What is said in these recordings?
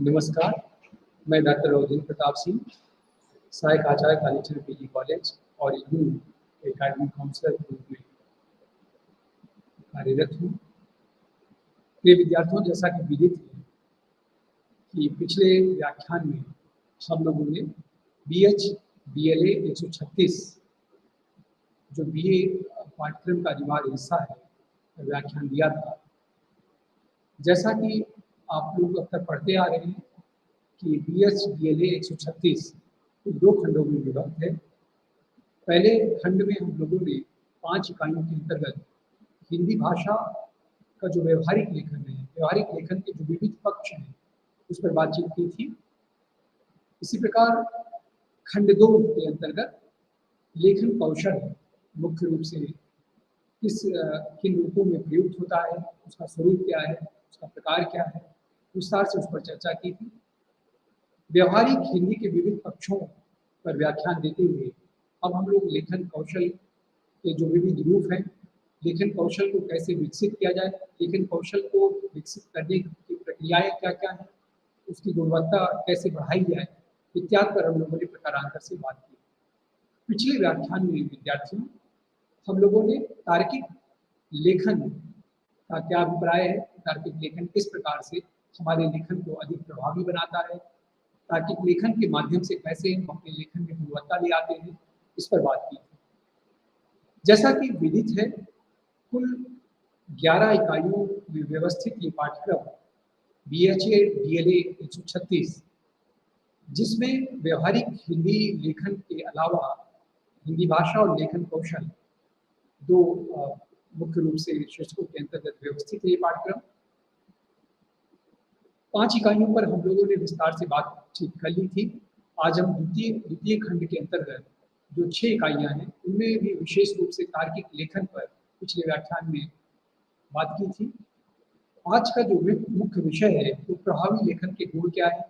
नमस्कार, मैं डॉक्टर अवधेन्द्र प्रताप सिंह, सहायक आचार्य कालीचरण पीजी कॉलेज और यूं एकेडमिक काउंसलर के रूप में कार्यरत हूँ। प्रिय विद्यार्थियों, जैसा कि विदित है कि पिछले व्याख्यान में हम लोगों ने BH BLA 136 जो BA पाठ्यक्रम का अनिवार्य हिस्सा है, व्याख्यान दिया था। जैसा कि आप लोग अब तक पढ़ते आ रहे हैं कि BH BLA 136 दो खंडों में विभक्त है। पहले खंड में हम लोगों ने 5 इकाइयों के अंतर्गत हिंदी भाषा का जो व्यवहारिक लेखन है, व्यवहारिक लेखन के जो विविध पक्ष हैं, उस पर बातचीत की थी। इसी प्रकार खंड 2 के अंतर्गत लेखन कौशल मुख्य रूप से किन रूपों में प्रयुक्त होता है, उसका स्वरूप क्या है, उसका प्रकार क्या है, विस्तार से उस पर चर्चा की थी। व्यवहारिक हिंदी के विविध पक्षों पर व्याख्यान देते हुए अब हम लोग लेखन कौशल के जो विविध रूप हैं, लेखन कौशल को कैसे विकसित किया जाए, लेखन कौशल को विकसित करने की प्रक्रियाएं क्या क्या हैं, उसकी गुणवत्ता कैसे बढ़ाई जाए, इत्यादि पर हम लोगों ने प्रकारांतर से बात की। पिछले व्याख्यान में विद्यार्थियों हम लोगों ने तार्किक लेखन का क्या अभिप्राय है, तार्किक लेखन किस प्रकार से हमारे लेखन को अधिक प्रभावी बनाता है, तार्किक लेखन के माध्यम से कैसे हम अपने लेखन में गुणवत्ता ले आते हैं, इस पर बात की। जैसा कि विदित है, कुल 11 इकाइयों में व्यवस्थित ये पाठ्यक्रम BHA BLA 136, जिसमें व्यवहारिक हिंदी लेखन के अलावा हिंदी भाषा और लेखन कौशल दो मुख्य रूप से शीर्षकों के अंतर्गत व्यवस्थित है। ये पाठ्यक्रम 5 इकाइयों पर हम लोगों ने विस्तार से बातचीत कर ली थी। आज हम द्वितीय खंड के अंतर्गत जो 6 इकाइयां हैं, उनमें भी विशेष रूप से तार्किक लेखन पर पिछले व्याख्यान में बात की थी। आज का जो मुख्य विषय है वो प्रभावी लेखन के गुण क्या है,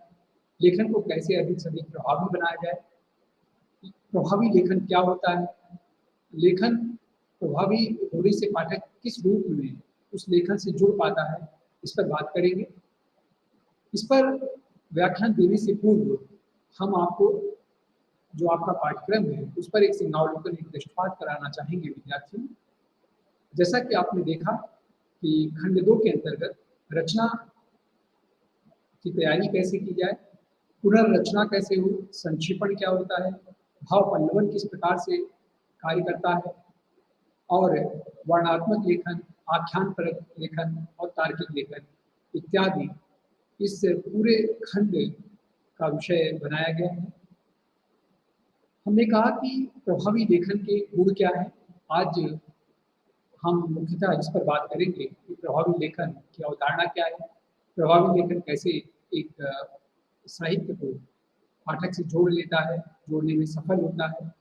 लेखन को कैसे अधिक से अधिक प्रभावी बनाया जाए, प्रभावी लेखन क्या होता है, लेखन प्रभावी होने से पाठक किस रूप में उस लेखन से जुड़ पाता है, इस पर बात करेंगे। इस पर व्याख्यान देने से पूर्व हम आपको जो आपका पाठ्यक्रम है उस पर एक सिंहावलोकन, एक दृष्टिपात कराना चाहेंगे विद्यार्थियों। जैसा कि आपने देखा कि खंड 2 के अंतर्गत रचना की तैयारी कैसे की जाए, पुनर्रचना कैसे हो, संक्षेपण क्या होता है, भाव पल्लवन किस प्रकार से कार्य करता है, और वर्णात्मक लेखन, आख्यान परक लेखन और तार्किक लेखन इत्यादि इस पूरे खंड का विषय बनाया गया है। हमने कहा कि प्रभावी लेखन के गुण क्या है। आज हम मुख्यतः इस पर बात करेंगे कि प्रभावी लेखन की अवधारणा क्या है, प्रभावी लेखन कैसे एक साहित्य को पाठक से जोड़ लेता है, जोड़ने में सफल होता है,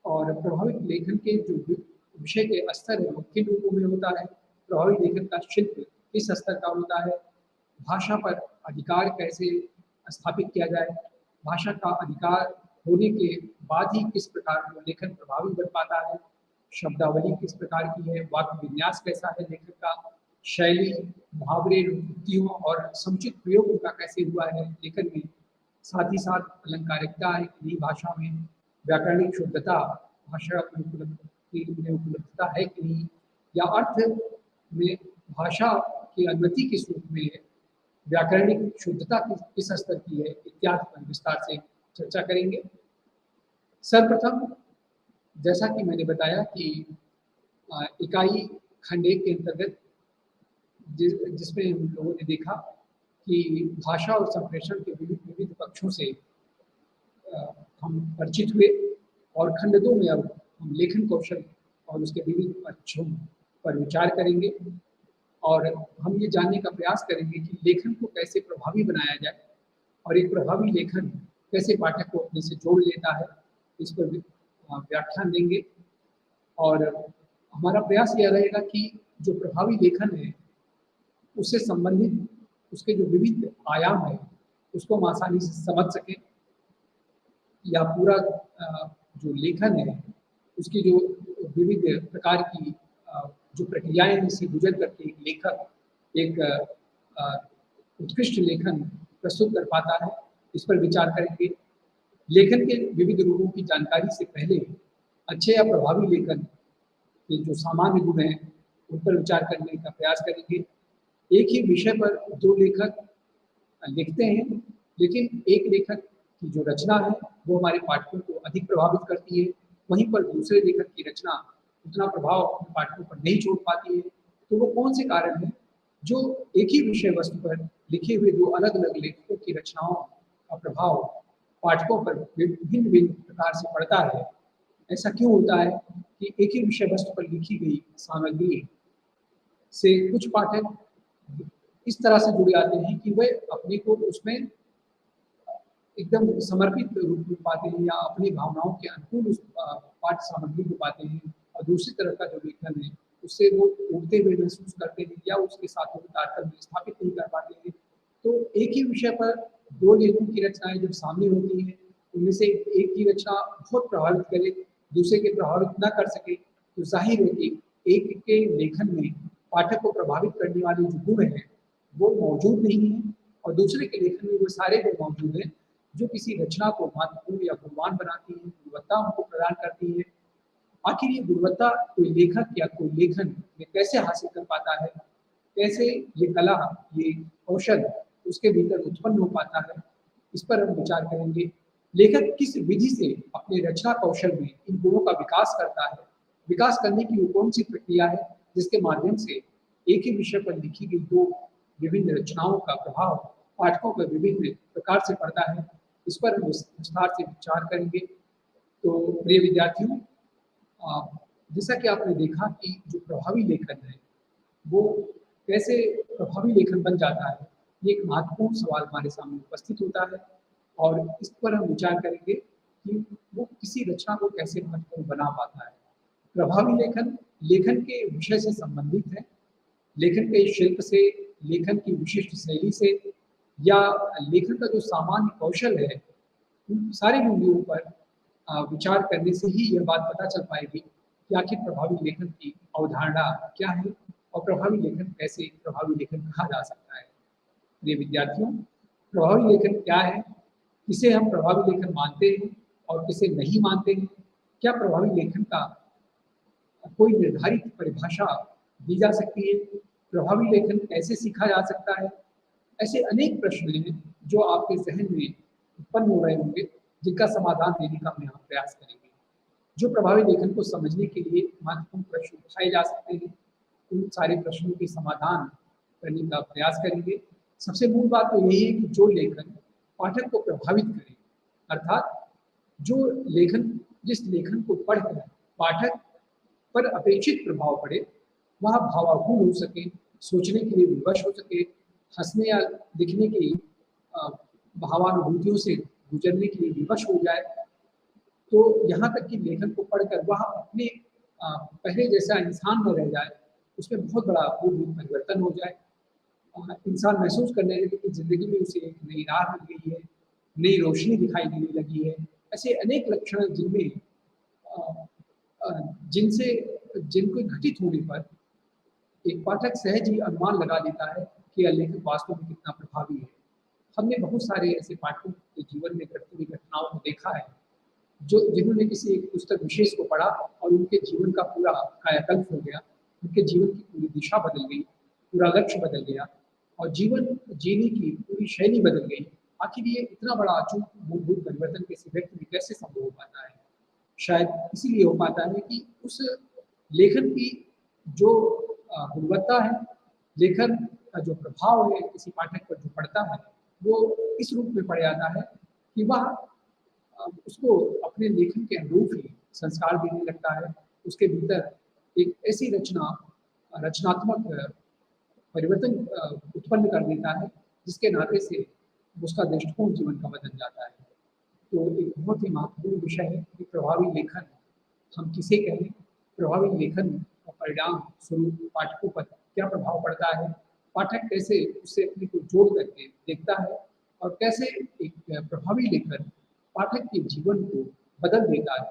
और प्रभावी लेखन के जो विषय के स्तर है वो किन रूपों में होता है, प्रभावी लेखन का शिल्प किस स्तर का होता है, भाषा पर अधिकार कैसे स्थापित किया जाए, भाषा का अधिकार होने के बाद ही किस प्रकार वो लेखन प्रभावी बन पाता है, शब्दावली किस प्रकार की है, वाक्य विन्यास कैसा है लेखक का, शैली, मुहावरे, युक्तियों और समुचित प्रयोग उनका कैसे हुआ है लेखन में, साथ ही साथ अलंकारिकता है कि नहीं भाषा में, व्याकरणिक शुद्धता, भाषा में उपलब्धता है कि नहीं, या अर्थ में भाषा की अनुमति किस रूप में है, व्याकरणिक शुद्धता किस स्तर की है, इत्यादि पर विस्तार से चर्चा करेंगे। सर्वप्रथम जैसा कि मैंने बताया कि इकाई खंड 1 के अंतर्गत जिसमें हम लोगों ने देखा कि भाषा और संप्रेषण के विविध पक्षों से हम परिचित हुए, और खंड 2 में अब हम लेखन कौशल और उसके विविध पक्षों पर विचार करेंगे, और हम ये जानने का प्रयास करेंगे कि लेखन को कैसे प्रभावी बनाया जाए और एक प्रभावी लेखन कैसे पाठक को अपने से जोड़ लेता है, इस पर व्याख्यान देंगे। और हमारा प्रयास यह रहेगा कि जो प्रभावी लेखन है उससे संबंधित उसके जो विविध आयाम है उसको हम आसानी से समझ सकें, या पूरा जो लेखन है उसकी जो विविध प्रकार की जो प्रक्रियाएं से गुजर करके एक लेखक एक उत्कृष्ट लेखन प्रस्तुत कर पाता है, इस पर विचार करेंगे। लेखन के विविध रूपों की जानकारी से पहले अच्छे या प्रभावी लेखन के जो सामान्य गुण हैं, उन पर विचार करने का प्रयास करेंगे। एक ही विषय पर 2 लेखक लिखते हैं, लेकिन एक लेखक की जो रचना है, वो हमारे पाठकों को अधिक प्रभावित करती है, वहीं पर दूसरे लेखक की रचना उतना प्रभाव अपने पाठकों पर नहीं छोड़ पाती है। तो वो कौन से कारण हैं, जो एक ही विषय वस्तु पर लिखे हुए 2 अलग-अलग लेखकों की रचनाओं का प्रभाव पाठकों पर भिन्न-भिन्न प्रकार से पड़ता है? ऐसा क्यों होता है कि एक ही विषय वस्तु पर लिखी गई सामग्री से कुछ पाठक इस तरह से जुड़ जाते हैं कि वे अपने को उसमें एकदम समर्पित रूप में पाते हैं या अपनी भावनाओं के अनुकूल उस पाठ्य सामग्री को पाते हैं, और दूसरी तरफ का जो लेखन है, उससे वो उबते हुए महसूस करते हैं या उसके साथ वो तारतम्य स्थापित नहीं कर पाते हैं। तो एक ही विषय पर 2 लेखकों की रचनाएँ जब सामने होती हैं, उनमें से एक की रचना बहुत प्रभावित करे, दूसरे के प्रभावित ना कर सके, तो ज़ाहिर है कि एक के लेखन में पाठक को प्रभावित करने वाले जो गुण हैं, वो मौजूद नहीं हैं, और दूसरे के लेखन में वो सारे गुण मौजूद हैं, जो किसी रचना को महत्वपूर्ण या गुणवान बनाती है, गुणवत्ता उनको प्रदान करती है। आखिर ये गुणवत्ता कोई लेखक या कोई लेखन ये कैसे हासिल कर पाता है? कैसे ये कला, ये कौशल उसके भीतर उत्पन्न हो पाता है? इस पर हम विचार करेंगे। लेखक किस विधि से अपने रचना कौशल में इन गुणों का विकास करता है? विकास करने की वो कौन-सी प्रक्रिया है, जिसके माध्यम से एक ही विषय पर लिखी गई 2 विभिन्न रचनाओं का प्रभाव पाठकों पर विभिन्न प्रकार से पड़ता है? इस पर हम विस्तार से विचार करेंगे। तो प्रिय विद्यार्थियों, जैसा कि आपने देखा कि जो प्रभावी लेखन है, वो कैसे प्रभावी लेखन बन जाता है, ये एक महत्वपूर्ण सवाल हमारे सामने उपस्थित होता है, और इस पर हम विचार करेंगे कि वो किसी रचना को कैसे महत्वपूर्ण बना पाता है। प्रभावी लेखन, लेखन के विषय से संबंधित है, लेखन के शिल्प से, लेखन की विशिष्ट शैली से, या लेखन का जो सामान्य कौशल है, उन सारे बिंदुओं पर विचार करने से ही यह बात पता चल पाएगी कि आखिर प्रभावी लेखन की अवधारणा क्या है, और प्रभावी लेखन कैसे प्रभावी लेखन कहा जा सकता है। प्रिय विद्यार्थियों, प्रभावी लेखन क्या है? किसे हम प्रभावी लेखन मानते हैं और किसे नहीं मानते हैं? क्या प्रभावी लेखन का कोई निर्धारित परिभाषा दी जा सकती है? प्रभावी लेखन कैसे सीखा जा सकता है? ऐसे अनेक प्रश्न हैं जो आपके ज़हन में उत्पन्न हो रहे होंगे, जिनका समाधान देने का हम यहाँ प्रयास करेंगे। जो प्रभावी लेखन को समझने के लिए महत्वपूर्ण प्रश्न उठाए जा सकते हैं, उन सारे प्रश्नों के समाधान करने का प्रयास करेंगे। सबसे मूल बात तो यही है कि जो लेखन पाठक को प्रभावित करे, अर्थात जो लेखन जिस लेखन को पढ़कर पाठक पर अपेक्षित प्रभाव पड़े, वह भावाकुल हो सके, सोचने के लिए विवश हो सके, हँसने या लिखने की अ, भावानुभूतियों से गुजरने के लिए विवश हो जाए। तो यहाँ तक कि लेखन को पढ़कर वह अपने पहले जैसा इंसान न रह जाए, उसमें बहुत बड़ा मूलभूत परिवर्तन हो जाए। इंसान महसूस करने लगे कि ज़िंदगी में उसे एक नई राह मिल गई है, नई रोशनी दिखाई देने लगी है। ऐसे अनेक लक्षण हैं जिनमें अ जिनसे जिनके घटित होने पर एक पाठक सहज ही अनुमान लगा लेता है कि यह लेखक वास्तव में कितना प्रभावी है। हमने बहुत सारे ऐसे पाठकों के जीवन में घटती हुई घटनाओं को देखा है, जो जिन्होंने किसी एक पुस्तक विशेष को पढ़ा और उनके जीवन का पूरा कायाकल्प हो गया, उनके जीवन की पूरी दिशा बदल गई, पूरा लक्ष्य बदल गया, और जीवन जीने की पूरी शैली बदल गई। आखिर ये इतना बड़ा अचूक मूलभूत परिवर्तन किसी व्यक्ति में कैसे संभव हो पाता है? शायद इसीलिए हो पाता है कि उस लेखन की जो गुणवत्ता है, लेखन का जो प्रभाव है किसी पाठक पर जो पड़ता है, वो इस रूप में पड़ जाता है कि वह उसको अपने लेखन के अनुरूप ही संस्कार देने लगता है। उसके भीतर एक ऐसी रचनात्मक परिवर्तन उत्पन्न कर देता है, जिसके नाते से उसका दृष्टिकोण जीवन का बदल जाता है। तो एक बहुत ही महत्वपूर्ण विषय है कि प्रभावी लेखन हम किसे कहें, प्रभावी लेखन का परिणाम स्वरूप पाठकों पर क्या प्रभाव पड़ता है, पाठक कैसे उससे अपने को जोड़ करके देखता है, और कैसे एक प्रभावी लेखन पाठक के जीवन को बदल देता है।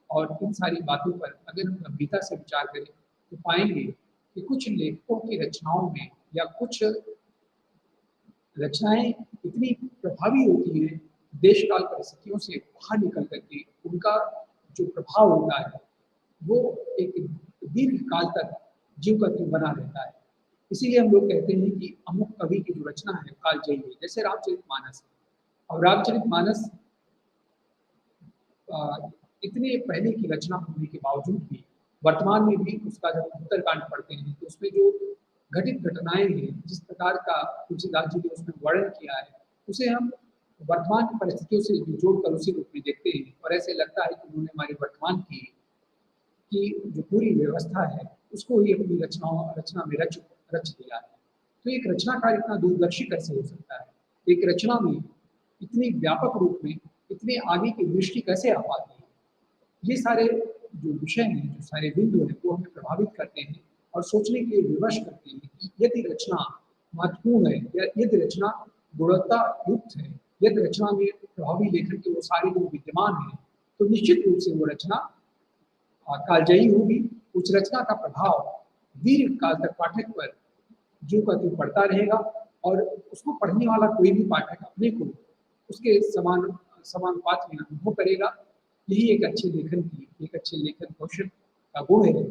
और इन सारी बातों पर अगर हम गंभीरता से विचार करें, तो पाएंगे कि कुछ लेखकों की रचनाओं में या कुछ रचनाएं इतनी प्रभावी होती हैं, देश काल परिस्थितियों से बाहर निकल करके उनका जो प्रभाव होता है वो एक दीर्घ काल तक जीव का त्यों बना रहता है। इसीलिए हम लोग कहते हैं कि अमुक कवि की जो रचना है कालजयी है, जैसे रामचरितमानस है। और रामचरितमानस इतने पहले की रचना होने के बावजूद भी वर्तमान में भी उसका जब उत्तरकांड पढ़ते हैं तो उसमें जो घटित घटनाएं हैं, जिस प्रकार का तुलसीदास जी ने उसमें वर्णन किया है, उसे हम वर्तमान की परिस्थितियों से जोड़कर उसी रूप में देखते हैं और ऐसे लगता है कि उन्होंने हमारे वर्तमान की जो पूरी व्यवस्था है उसको ही अपनी रचना में रच रच दिया है। तो एक रचनाकार इतना दूरदर्शी कैसे हो सकता है, एक रचना में इतनी व्यापक रूप में इतने आगे की दृष्टि कैसे आ पाती है। ये सारे जो विषय हैं, जो सारे बिंदु हैं, वो हमें प्रभावित करते हैं और सोचने के लिए विवश करते हैं कि यदि रचना महत्वपूर्ण है या यदि रचना गुणवत्ता युक्त है, यदि रचना में प्रभावी लेखन के वो सारे गुण विद्यमान हैं, तो निश्चित रूप से वो रचना कालजयी होगी। उस रचना का प्रभाव दीर्घ काल तक पाठक पर ज्यों का त्यों पड़ता रहेगा और उसको पढ़ने वाला कोई भी पाठक अपने को उसके समानुपात में अनुभव करेगा। यही एक अच्छे लेखन की, एक अच्छे लेखन कौशल का गुण है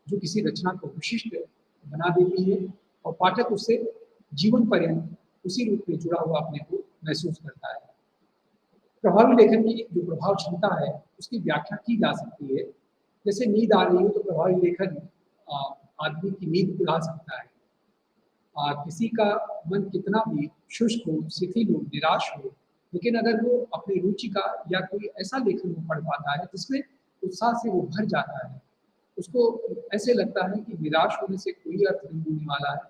जो किसी रचना को विशिष्ट बना देती है और पाठक उससे जीवन पर्यंत उसी रूप में जुड़ा हुआ अपने को महसूस करता है। प्रभावी लेखन की जो प्रभाव क्षमता है उसकी व्याख्या की जा सकती है। जैसे नींद आ रही हो तो प्रभावी लेखन आदमी की नींद उड़ा सकता है। किसी का मन कितना भी शुष्क हो, शिथिल हो, निराश हो, लेकिन अगर वो अपनी रुचि का या कोई ऐसा लेखन वो पढ़ पाता है जिसमें उत्साह से वो भर जाता है, उसको ऐसे लगता है कि निराश होने से कोई अर्थ नहीं होने वाला है,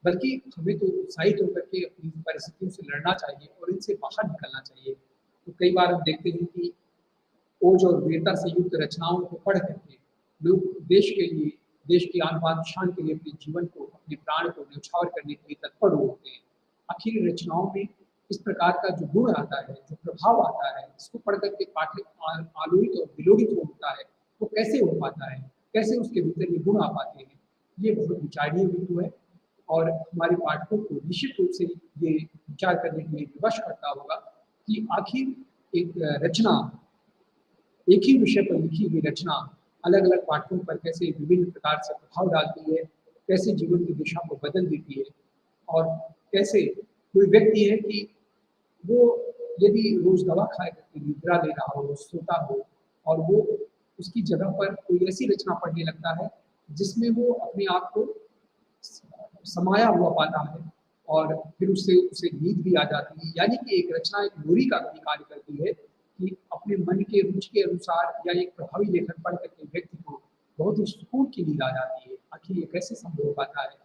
बल्कि हमें तो उत्साहित होकर के अपनी परिस्थितियों से लड़ना चाहिए और इनसे बाहर निकलना चाहिए। तो कई बार हम देखते हैं कि ओज और वीरता से युक्त रचनाओं को पढ़ करके लोग देश के लिए, देश की आन बान शान के लिए अपने जीवन को, अपने प्राण को न्यौछावर करने के लिए तत्पर होते हैं। आखिर रचनाओं में इस प्रकार का जो गुण आता है, जो प्रभाव आता है, इसको पढ़ करके पाठक आलोड़ित और विलोड़ित होता है, वो कैसे हो पाता है, कैसे उसके भीतर ये गुण आ पाते हैं, ये बहुत विचारणीय बिंदु है और हमारे पाठकों को निश्चित रूप से ये विचार करने के लिए विवश करता होगा कि आखिर एक रचना, एक ही विषय पर लिखी हुई रचना अलग अलग पाठकों पर कैसे विभिन्न प्रकार से प्रभाव डालती है, कैसे जीवन की दिशा को बदल देती है और कैसे कोई व्यक्ति है कि वो यदि रोज दवा खा करके निद्रा ले रहा हो, सोता हो और वो उसकी जगह पर कोई ऐसी रचना पढ़ने लगता है जिसमें वो अपने आप को समाया हुआ पाता है और फिर उससे उसे नींद भी आ जाती है। यानी कि एक रचना एक लोरी का भी कार्य करती है कि अपने मन के रुचि के अनुसार या एक प्रभावी लेखन पढ़ करके व्यक्ति को बहुत ही सुकून की नींद आ जाती है। आखिर ये कैसे संभव हो पाता है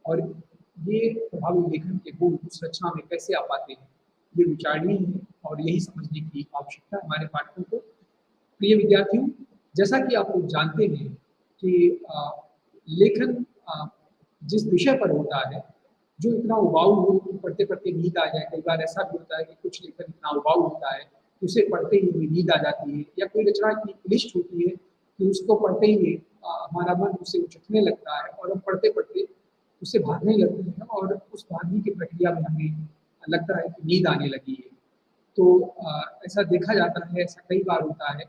और ये प्रभावी लेखन के गुण उस रचना में कैसे आ पाते हैं, ये विचारणीय है और यही समझने की आवश्यकता है हमारे पाठकों को। प्रिय विद्यार्थियों, जैसा कि आप लोग जानते हैं कि लेखन जिस विषय पर होता है, जो इतना उबाऊ हो कि पढ़ते-पढ़ते नींद आ जाए, कई बार ऐसा भी होता है कि कुछ लेखन इतना उबाऊ होता है कि उसे पढ़ते ही हमें नींद आ जाती है या कोई रचना इतनी क्लिष्ट होती है कि उसको पढ़ते ही हमारा मन उसे उचटने लगता है और हम पढ़ते-पढ़ते उससे भागने लगते हैं और उस भागने की प्रक्रिया में हमें लगता है कि नींद आने लगी है। तो ऐसा देखा जाता है, ऐसा कई बार होता है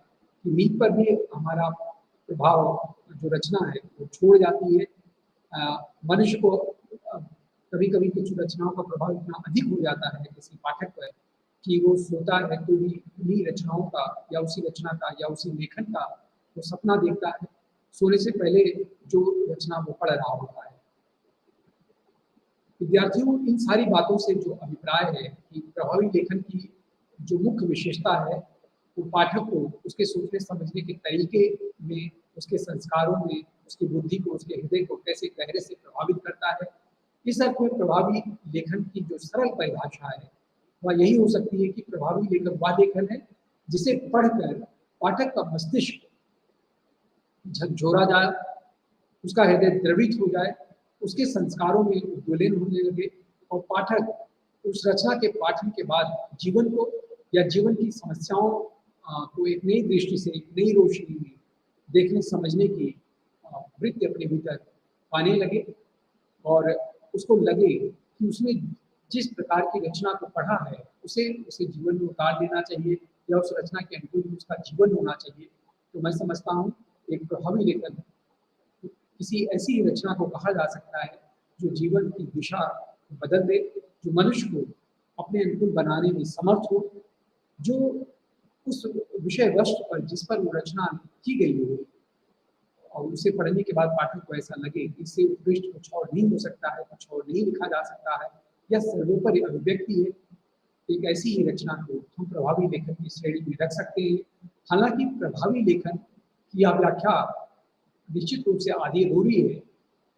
कि नींद पर भी हमारा प्रभाव जो रचना है वो छोड़ जाती है। मनुष्य को कभी-कभी कुछ रचनाओं का प्रभाव इतना अधिक हो जाता है किसी पाठक पर कि वो सोता है तो भी उन्हीं रचनाओं का या उसी रचना का या उसी लेखन का वो सपना देखता है, सोने से पहले जो रचना वो पढ़ रहा होता है। विद्यार्थियों, इन सारी बातों से जो अभिप्राय है कि प्रभावी लेखन की जो मुख्य विशेषता है, वो पाठक को उसके सोचने समझने के तरीके में, उसके संस्कारों में, उसकी बुद्धि को, उसके हृदय को कैसे गहरे से प्रभावित करता है। इस अर्थ में प्रभावी लेखन की जो सरल परिभाषा है, वह यही हो सकती है कि प्रभावी लेखन वह लेखन है जिसे पढ़कर पाठक का मस्तिष्क झकझोरा जाए, उसका हृदय द्रवित हो जाए, उसके संस्कारों में उद्वेलन होने लगे और पाठक उस रचना के पाठन के बाद जीवन को या जीवन की समस्याओं को एक नई दृष्टि से, नई रोशनी में देखने समझने की वृत्ति अपने भीतर पाने लगे और उसको लगे कि उसमें जिस प्रकार की रचना को पढ़ा है उसे उसे जीवन में उतार देना चाहिए या उस रचना के अनुकूल उसका जीवन होना चाहिए। तो मैं समझता हूँ एक प्रभावी लेखन किसी ऐसी रचना को कहा जा सकता है जो जीवन की दिशा बदल दे, जो मनुष्य को अपने अनुकूल बनाने में समर्थ हो, जो उस विषय वस्तु पर जिस पर वो रचना की गई हो और उसे पढ़ने के बाद पाठक को ऐसा लगे कि इससे उत्कृष्ट कुछ और नहीं हो सकता है, कुछ और नहीं लिखा जा सकता है, यह सर्वोपरि अभिव्यक्ति है। एक ऐसी ही रचना को हम प्रभावी लेखन की श्रेणी में रख सकते हैं। हालांकि प्रभावी लेखन की यह व्याख्या निश्चित रूप से आधी अधूरी है,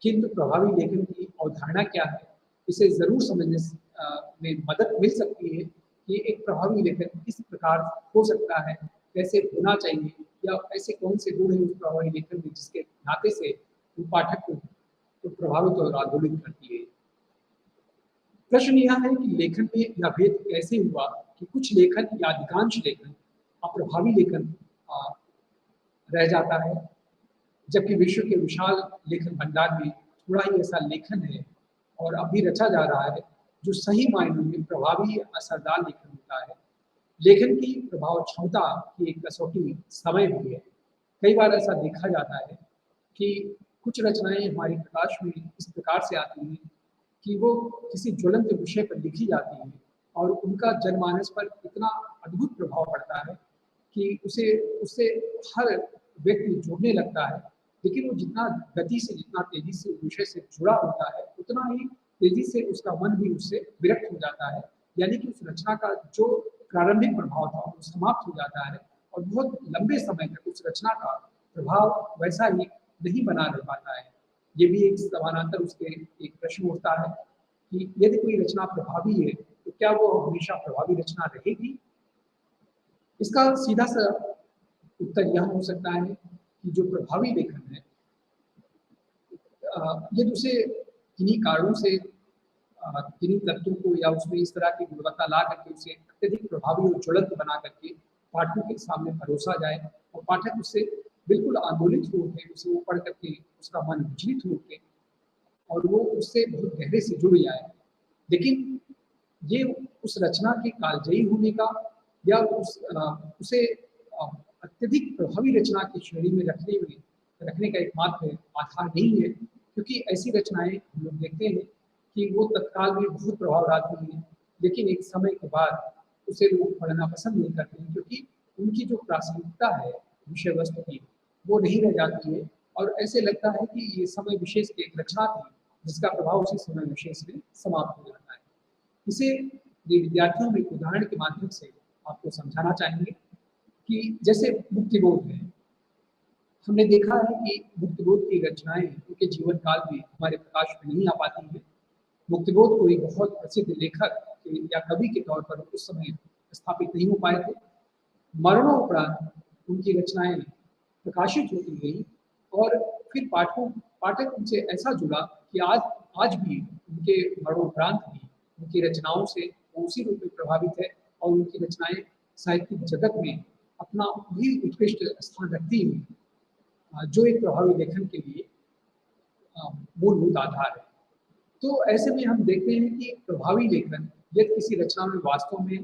किंतु प्रभावी लेखन की अवधारणा क्या है इसे जरूर समझने में मदद मिल सकती है कि एक प्रभावी लेखन किस प्रकार हो सकता है, कैसे होना चाहिए, या ऐसे कौन से गुण है उस प्रभावी लेखन में जिसके नाते से वो पाठक को तो प्रभावित और आंदोलित करती है। प्रश्न यह है कि लेखन में यह भेद कैसे हुआ कि कुछ लेखन या अधिकांश लेखन अप्रभावी लेखन रह जाता है, जबकि विश्व के विशाल लेखन भंडार में थोड़ा ही ऐसा लेखन है और अभी रचा जा रहा है जो सही मायनों में प्रभावी असरदार लेखन होता है। लेखन की प्रभाव क्षमता की एक कसौटी समय भी है। कई बार ऐसा देखा जाता है कि कुछ रचनाएं हमारे प्रकाश में इस प्रकार से आती हैं कि वो किसी ज्वलंत विषय पर लिखी जाती हैं और उनका जनमानस पर इतना अद्भुत प्रभाव पड़ता है कि उसे उससे हर व्यक्ति जुड़ने लगता है, लेकिन वो जितना गति से जितना तेजी से उस विषय से जुड़ा होता है उतना ही तेजी से उसका मन भी उससे विरक्त हो जाता है। यानी कि उस रचना का जो प्रारंभिक प्रभाव था वो समाप्त हो जाता है और बहुत लंबे समय तक उस रचना का प्रभाव वैसा ही नहीं बना रह पाता है। ये भी एक समानांतर उसके एक प्रश्न उठता है कि यदि कोई रचना प्रभावी है तो क्या वो हमेशा प्रभावी रचना रहेगी? इसका सीधा सा उत्तर यह हो सकता है कि जो प्रभावी लेखन है यदि उसे किन्हीं कारणों से किन्हीं तत्वों को या उसमें इस तरह की गुणवत्ता ला करके उसे अत्यधिक प्रभावी और ज्वलंत बना करके पाठकों के सामने परोसा जाए और पाठक उससे बिल्कुल आंदोलित हो उठे, उसे वो पढ़ करके उसका मन विचलित हो उठे और वो उससे बहुत गहरे से जुड़ जाए। लेकिन ये उस रचना के कालजयी होने का या उसे अत्यधिक प्रभावी रचना की श्रेणी में रखने का एकमात्र आधार नहीं है, क्योंकि ऐसी रचनाएं हम लोग देखते हैं कि वो तत्काल में बहुत प्रभाव डालती हैं, लेकिन एक समय के बाद उसे लोग पढ़ना पसंद नहीं करते हैं क्योंकि उनकी जो प्रासंगिकता है विषय वस्तु की वो नहीं रह जाती है और ऐसे लगता है कि ये समय विशेष की एक रचना थी जिसका प्रभाव उसी समय विशेष में समाप्त हो जाता है। इसे ये विद्यार्थियों में एक उदाहरण के माध्यम से आपको समझाना चाहेंगे कि जैसे मुक्तिबोध है। हमने देखा है कि मुक्तिबोध की रचनाएं उनके जीवन काल में हमारे प्रकाश में नहीं आ पाती हैं। मुक्तिबोध कोई बहुत प्रसिद्ध लेखक या कवि के तौर पर उस समय स्थापित नहीं हो पाए थे। मरणोपरांत उनकी रचनाएं प्रकाशित होती गई और फिर पाठक उनसे ऐसा जुड़ा कि आज भी उनके मरणोपरांत भी उनकी रचनाओं से वो उसी रूप में प्रभावित है और उनकी रचनाएं साहित्यिक जगत में अपना भी उत्कृष्ट स्थान रखती हैं जो एक प्रभावी लेखन के लिए मूलभूत आधार है। तो ऐसे में हम देखते हैं कि प्रभावी लेखन यदि किसी रचना में वास्तव में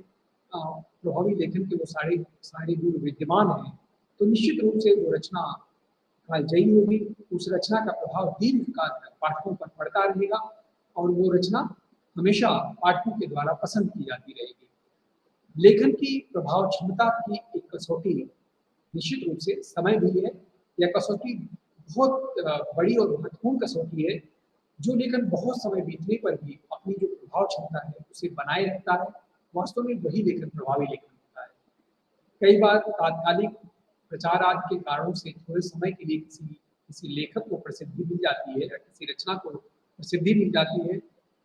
प्रभावी लेखन के वो सारे गुण विद्यमान हैं तो निश्चित रूप से वो रचना कालजयी होगी। उस रचना का प्रभाव दीर्घ काल तक पाठकों पर पड़ता रहेगा और वो रचना हमेशा पाठकों के द्वारा पसंद की जाती रहेगी। लेखन की प्रभाव क्षमता की एक कसौटी निश्चित रूप से समय भी है। यह कसौटी बहुत बड़ी और महत्वपूर्ण कसौटी है। जो लेखन बहुत समय बीतने पर भी अपनी जो प्रभाव क्षमता है उसे बनाए रखता है, वास्तव में वही लेखन प्रभावी लेखन होता है। कई बार तात्कालिक प्रचार आदि के कारणों से थोड़े समय के लिए किसी लेखक को प्रसिद्धि मिल जाती है या किसी रचना को प्रसिद्धि मिल जाती है।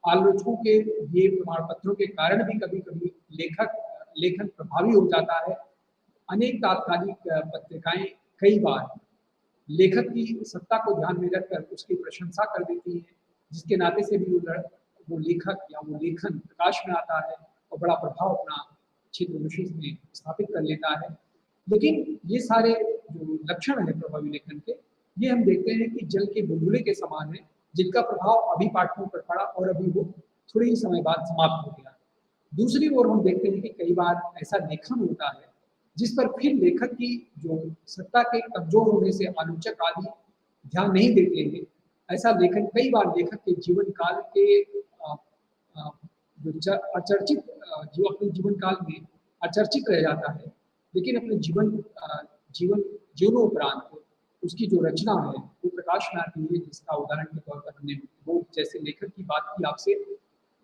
आलोचकों के दिए प्रमाण पत्रों के कारण भी कभी कभी लेखन प्रभावी हो जाता है। अनेक तात्कालिक पत्रिकाएं कई बार लेखक की सत्ता को ध्यान में रखकर उसकी प्रशंसा कर देती है, जिसके नाते से भी वो लेखक या वो लेखन प्रकाश में आता है और बड़ा प्रभाव अपना क्षेत्र विशेष में स्थापित कर लेता है। लेकिन ये सारे जो लक्षण है प्रभावी लेखन के, ये हम देखते हैं कि जल के बुलबुले के समान है, जिनका प्रभाव अभी पाठकों पर पड़ा और अभी वो थोड़े ही समय बाद समाप्त हो गया। दूसरी ओर हम देखते हैं कि कई बार ऐसा लेखन होता है जिस पर फिर लेखक की जो सत्ता के कमजोर होने से आलोचक आदि ध्यान नहीं देते हैं। ऐसा लेखन कई बार लेखक के जीवन काल के अ, जो अचर्चित जो अपने जीवन काल में अचर्चित रह जाता है, लेकिन अपने जीवन जीवनोपरांत उसकी जो रचना है वो प्रकाश में आती है। जिसका उदाहरण के तौर पर हमने वो जैसे लेखक की बात की आपसे,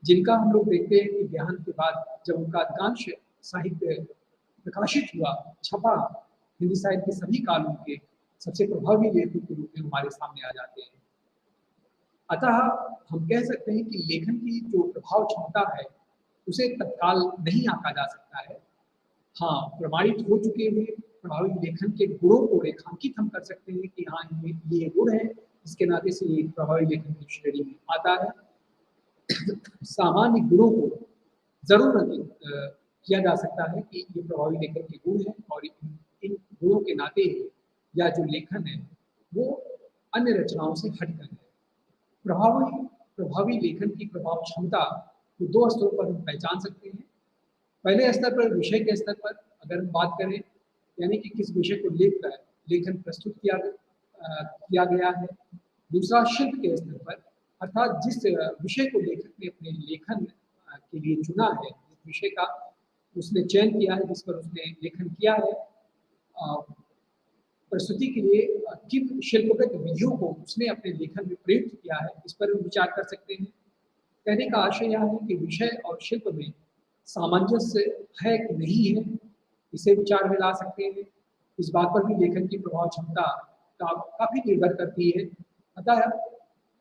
जिनका हम लोग देखते हैं कि देहांत के बाद जब उनका अधिकांश साहित्य प्रकाशित हुआ, छपा, हिंदी साहित्य के सभी कालों के सबसे प्रभावी लेखक के रूप में हमारे सामने आ जाते हैं। अतः हम कह सकते हैं कि लेखन की जो प्रभाव क्षमता है उसे तत्काल नहीं आंका जा सकता है। हाँ, प्रमाणित हो चुके हुए प्रभावी लेखन के गुणों को रेखांकित हम कर सकते हैं कि हाँ ये गुण है, इसके नाते से ये प्रभावी लेखन की श्रेणी में आता है। सामान्य गुणों को जरूर किया जा सकता है कि ये प्रभावी लेखन के गुण हैं और इन गुणों के नाते या जो लेखन है वो अन्य रचनाओं से हटकर है। प्रभावी प्रभावी लेखन की प्रभाव क्षमता को दो स्तरों पर हम पहचान सकते हैं। पहले स्तर पर विषय के स्तर पर अगर हम बात करें, यानी कि किस विषय को लेकर लेखन प्रस्तुत किया गया है। दूसरा शिल्प के स्तर पर, अर्थात जिस विषय को लेखक ने अपने लेखन के लिए चुना है, जिस विषय का उसने चयन किया है, जिस पर उसने लेखन किया है, प्रस्तुति के लिए किन शिल्पगत विधियों को उसने अपने लेखन में प्रयुक्त किया है, इस पर हम विचार कर सकते हैं। कहने का आशय यह है कि विषय और शिल्प में सामंजस्य है कि नहीं है, इसे विचार में ला सकते हैं। इस बात पर भी लेखन की प्रभाव क्षमता काफी निर्भर करती है। अतः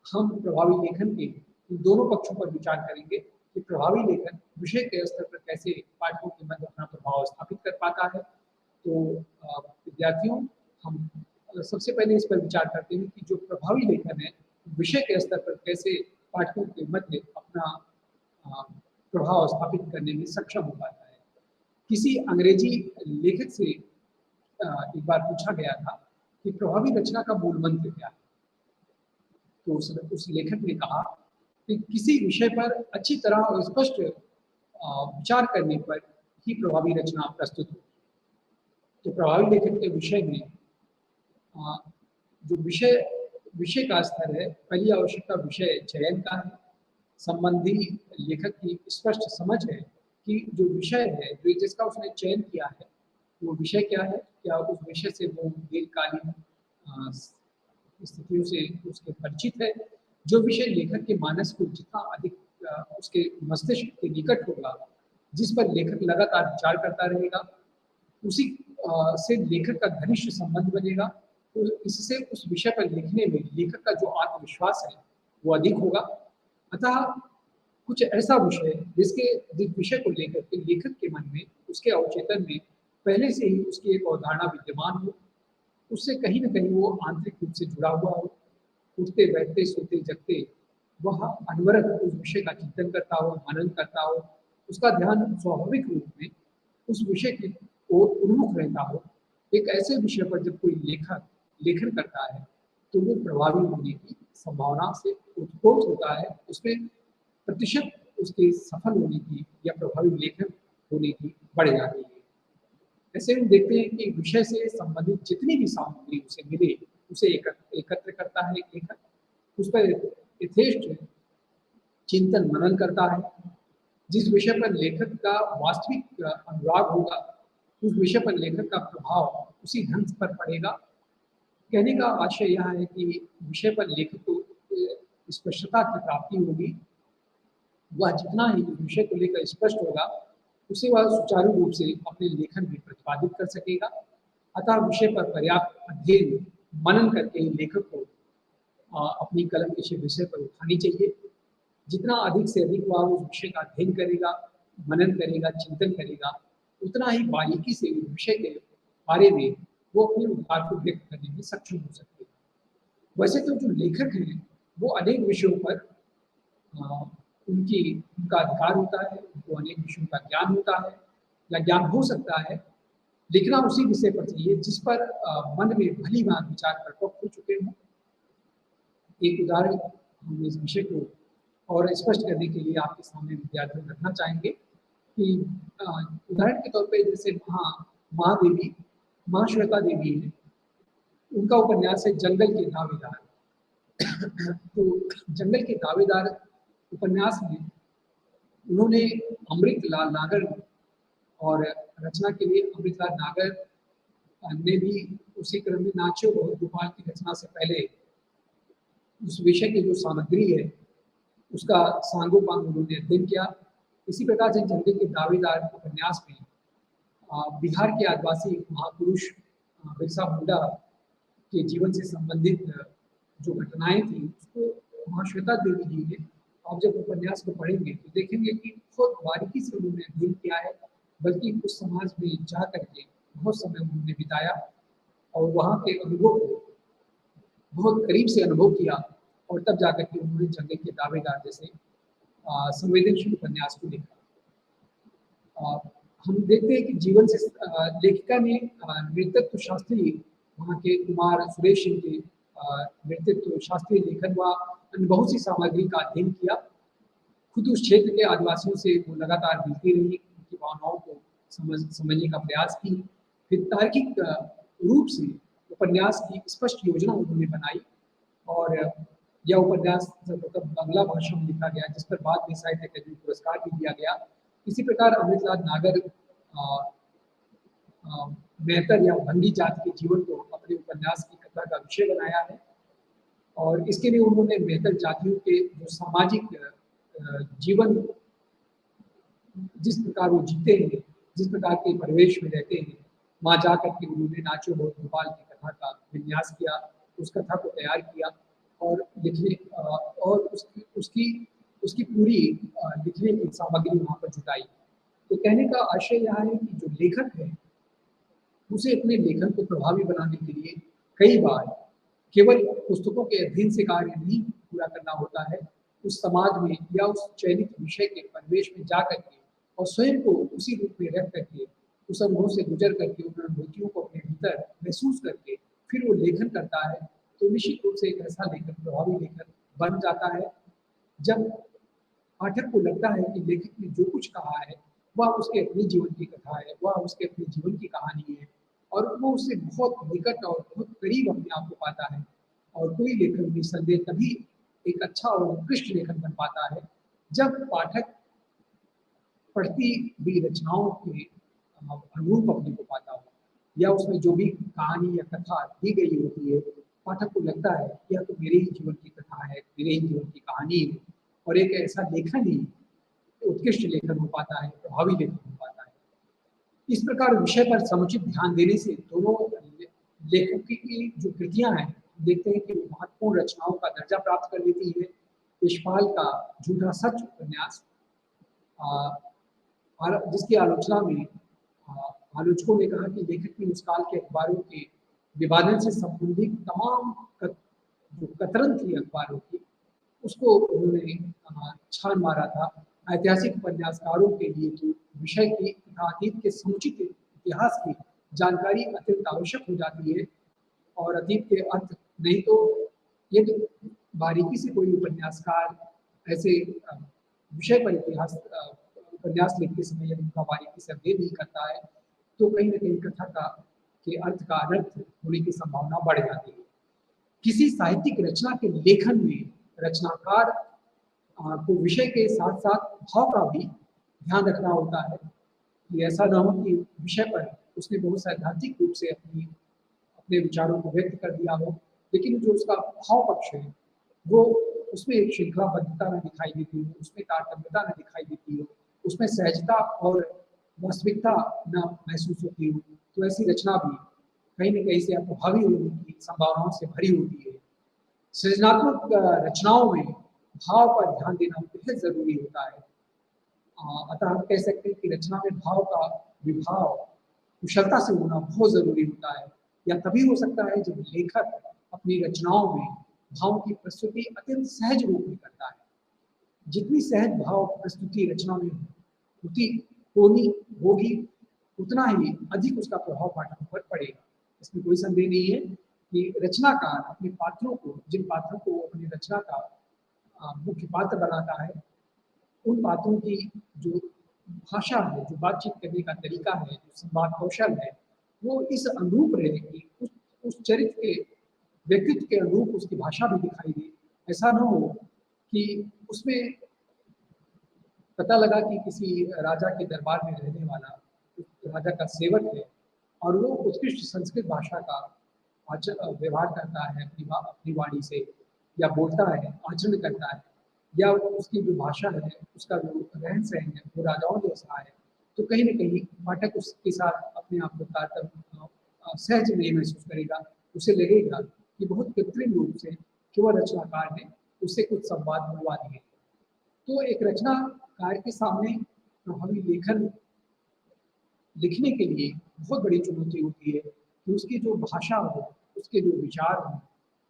हम प्रभावी लेखन के इन दोनों पक्षों पर विचार करेंगे कि प्रभावी लेखन विषय के स्तर पर कैसे पाठकों के मध्य अपना प्रभाव स्थापित कर पाता है। तो विद्यार्थियों, हम सबसे पहले इस पर विचार करते हैं कि जो प्रभावी लेखन है विषय के स्तर पर कैसे पाठकों के मध्य अपना प्रभाव स्थापित करने में सक्षम हो पाता है। किसी अंग्रेजी लेखक से एक बार पूछा गया था कि प्रभावी रचना का मूल मंत्र क्या है। तो उस लेखक ने कहा कि किसी विषय पर अच्छी तरह और स्पष्ट विचार करने पर ही प्रभावी रचना प्रस्तुत होती है। तो प्रभावी लेखन के विषय में जो विषय का स्तर है, पहली आवश्यकता विषय चयन का है। संबंधी लेखक की स्पष्ट समझ है कि जो विषय है, जो जिसका उसने चयन किया है, वो विषय क्या है, क्या उस विषय से वो दीर्घकालीन स्थितियों से उसके परिचित है। जो विषय लेखक के मानस को जितना अधिक उसके मस्तिष्क के निकट होगा, जिस पर लेखक लगातार विचार करता रहेगा, उसी से लेखक का घनिष्ठ संबंध बनेगा। तो इससे उस विषय पर लिखने में लेखक का जो आत्मविश्वास है वो अधिक होगा। अतः कुछ ऐसा विषय जिस विषय को लेकर के लेखक के मन में, उसके अवचेतन में पहले से ही उसकी एक अवधारणा विद्यमान हो, उससे कहीं न कहीं वो आंतरिक रूप से जुड़ा हुआ हो, उठते बैठते सोते जगते वह अनवरत उस विषय का चिंतन करता हो, मनन करता हो, उसका ध्यान स्वाभाविक रूप में उस विषय की ओर उन्मुख रहता हो। एक ऐसे विषय पर जब कोई लेखक लेखन करता है तो वो प्रभावी होने की संभावना से उत्पोत होता है, उसमें प्रतिशत उसके सफल होने की या प्रभावी लेखन होने की बढ़ जाती है। ऐसे हम देखते हैं कि विषय से संबंधित जितनी भी सामग्री उसे मिले उसे एकत्र करता है लेखक, उस पर यथेष्ट चिंतन मनन करता है। जिस विषय पर लेखक का वास्तविक अनुराग होगा, उस विषय पर लेखक का प्रभाव उसी ढंग पर पड़ेगा। कहने का आशय यह है कि विषय पर लेखक को स्पष्टता की प्राप्ति होगी। वह जितना ही विषय को लेकर स्पष्ट होगा, उसे वह सुचारू रूप से अपने लेखन में प्रतिपादित कर सकेगा। अतः विषय पर पर्याप्त अध्ययन मनन करके लेखक को अपनी कलम किसी विषय पर उठानी चाहिए। जितना अधिक से अधिक वह उस विषय का अध्ययन करेगा, मनन करेगा, चिंतन करेगा, उतना ही बारीकी से उस विषय के बारे में वो अपने विचार को व्यक्त करने में सक्षम हो सकते हैं। वैसे तो जो लेखक हैं वो अनेक विषयों पर उनका अधिकार होता है, उनको अनेक विषयों का ज्ञान होता है या ज्ञान हो सकता है। लिखना उसी विषय पर चाहिए जिस पर मन में भली भांति विचार परिपक्व हो चुके हों। एक उदाहरण हम इस विषय को और स्पष्ट करने के लिए आपके सामने विद्यार्थियों रखना चाहेंगे कि उदाहरण के तौर पे जैसे महादेवी महाश्वेता देवी है, उनका उपन्यास है जंगल के दावेदार। तो जंगल के दावेदार उपन्यास में उन्होंने अमृतलाल नागर और रचना के लिए अमृतलाल नागर ने भी उसी क्रम में नाचो बहुत गोपाल की रचना से पहले उस विषय की जो सामग्री है उसका सांगोपांग उन्होंने अध्ययन किया। इसी प्रकार से जंगल के दावेदार उपन्यास में बिहार के आदिवासी महापुरुष बिरसा मुंडा के जीवन से संबंधित जो घटनाएं थी उसको महाश्वेता देवी जी ने, आप जब उपन्यास को पढ़ेंगे तो देखेंगे कि बहुत बारीकी से उन्होंने अध्ययन किया है, बल्कि उस समाज में जा करके बहुत समय उन्होंने बिताया और वहाँ के अनुभव को बहुत करीब से अनुभव किया और तब जाकर के उन्होंने जंगल के दावेदार जैसे संवेदनशील उपन्यास को लिखा। हम देखते हैं कि जीवन से लेखिका ने नृतत्व शास्त्री वहाँ के कुमार सुरेश सिंह के नृतत्व शास्त्रीय लेखन व अन्य बहुत सी सामग्री का अध्ययन किया। खुद उस क्षेत्र के आदिवासियों से वो लगातार मिलती रही, उनकी भावनाओं को समझने का प्रयास की। फिर तार्किक रूप से उपन्यास की स्पष्ट योजना उन्होंने बनाई और यह उपन्यास सर्वप्रथम बांग्ला भाषा में लिखा गया, जिस पर बाद में साहित्य अकादमी पुरस्कार भी दिया गया। इसी प्रकार अमृतलाल नागर मेहतर या भंगी जाति के जीवन को अपने उपन्यास की कथा का विषय बनाया है और इसके लिए उन्होंने मेहतर जातियों के जो सामाजिक जीवन जिस प्रकार वो जीते हैं, जिस प्रकार के परिवेश में रहते हैं, वहाँ जा करके उन्होंने नाचो बहुत गोपाल की कथा का विन्यास किया, उस कथा को तैयार किया और लिखने और उसकी पूरी लिखने की सामग्री वहाँ पर जुटाई। तो कहने का आशय यह है कि जो लेखक है उसे अपने लेखन को प्रभावी बनाने के लिए कई बार केवल पुस्तकों के अध्ययन से कार्य नहीं पूरा करना होता है, उस समाज में या उस चयनित विषय के परिवेश में जा करके और स्वयं को उसी रूप में रख करके उस अनुभव से गुजर करके उन अनुभूतियों को अपने भीतर महसूस करके फिर वो लेखन करता है, तो निश्चित रूप से एक ऐसा लेखन प्रभावी लेखन बन जाता है जब पाठक को लगता है कि लेखक ने जो कुछ कहा है वह उसके अपने जीवन की कथा है, वह उसके अपने जीवन की कहानी है और वो उससे बहुत निकट और बहुत करीब अपने आप को पाता है। और कोई लेखन निसंदेह तभी एक अच्छा और उत्कृष्ट लेखन बन पाता है जब पाठक पढ़ती हुई रचनाओं के अनुरूप अपने को पाता हो या उसमें जो भी कहानी या कथा दी गई होती है पाठक को लगता है कि यह तो मेरे ही जीवन की कथा है, मेरे ही जीवन की कहानी है और एक ऐसा लेखन ही उत्कृष्ट लेखन हो पाता है, प्रभावी लेखन हो पाता है। इस प्रकार विषय पर समुचित ध्यान देने से दोनों लेखकों की जो कृतियां हैं देखते हैं कि महत्वपूर्ण रचनाओं का दर्जा प्राप्त कर लेती है। यशपाल का झूठा सच उपन्यास जिसकी आलोचना में आलोचकों ने कहा कि लेखक ने उस काल के अखबारों के विभाजन से संबंधित तमाम जो कतरन थी अखबारों की उसको उन्होंने छान मारा था। ऐतिहासिक उपन्यासकारों के लिए तो विषय की तथा अतीत के समुचित इतिहास की जानकारी अत्यंत आवश्यक हो जाती है और अतीत के अर्थ नहीं तो ये तो बारीकी से कोई उपन्यासकार ऐसे विषय पर इतिहास उपन्यास लिखते समय यदि उनका बारीकी से अध्ययन नहीं करता है तो कहीं ना कहीं कथा का के अर्थ का अनर्थ होने की संभावना बढ़ जाती है। किसी साहित्यिक रचना के लेखन में रचनाकार को विषय के साथ साथ भाव का भी ध्यान रखना होता है कि ऐसा न हो कि विषय पर उसने बहुत सैद्धांतिक रूप से अपने विचारों को व्यक्त कर दिया हो, लेकिन जो उसका भाव पक्ष है वो उसमें एक श्रृंखलाबद्धता न दिखाई देती हो, उसमें तारतम्यता न दिखाई देती हो, उसमें सहजता और वास्तविकता न महसूस होती हो, तो ऐसी रचना भी कहीं न कहीं से प्रभावी होने की संभावनाओं से भरी होती है। सृजनात्मक रचनाओं में भाव पर ध्यान देना बेहद जरूरी होता है। अतः हम कह सकते हैं कि रचना में भाव का विभाव कुशलता से होना बहुत जरूरी होता है, या तभी हो सकता है जब लेखक अपनी रचनाओं में भाव की प्रस्तुति अत्यंत सहज रूप में करता है। जितनी सहज भाव प्रस्तुति रचना में होगी उतना ही अधिक उसका प्रभाव पाठकों पर पड़ेगा। इसमें कोई संदेह नहीं है कि रचनाकार अपने पात्रों को, जिन पात्रों को अपनी रचना का मुख्य पात्र बनाता है, उन पात्रों की जो भाषा है, जो बातचीत करने का तरीका है, जो संवाद कौशल है, वो इस अनुरूप रहे कि उस चरित्र के व्यक्तित्व के अनुरूप उसकी भाषा भी दिखाई दे। ऐसा ना हो कि उसमें पता लगा कि किसी राजा के दरबार में रहने वाला राजा का सेवक है और वो उत्कृष्ट संस्कृत भाषा का व्यवहार करता है अपनी वाणी से, या बोलता है, आचरण करता है, या उसकी जो भाषा है, उसका जो रहन सहन है वो राजाओं जैसा है, तो कहीं ना कहीं पाठक उसके साथ अपने आप को तारतम्य सहज नहीं महसूस करेगा। उसे लगेगा कि बहुत कृत्रिम रूप से केवल रचनाकार ने उससे कुछ संवाद बुलवा दिए। तो एक रचनाकार के सामने प्रभावी लेखन लिखने के लिए बहुत बड़ी चुनौती होती है कि उसकी जो भाषा हो, उसके जो विचार हो,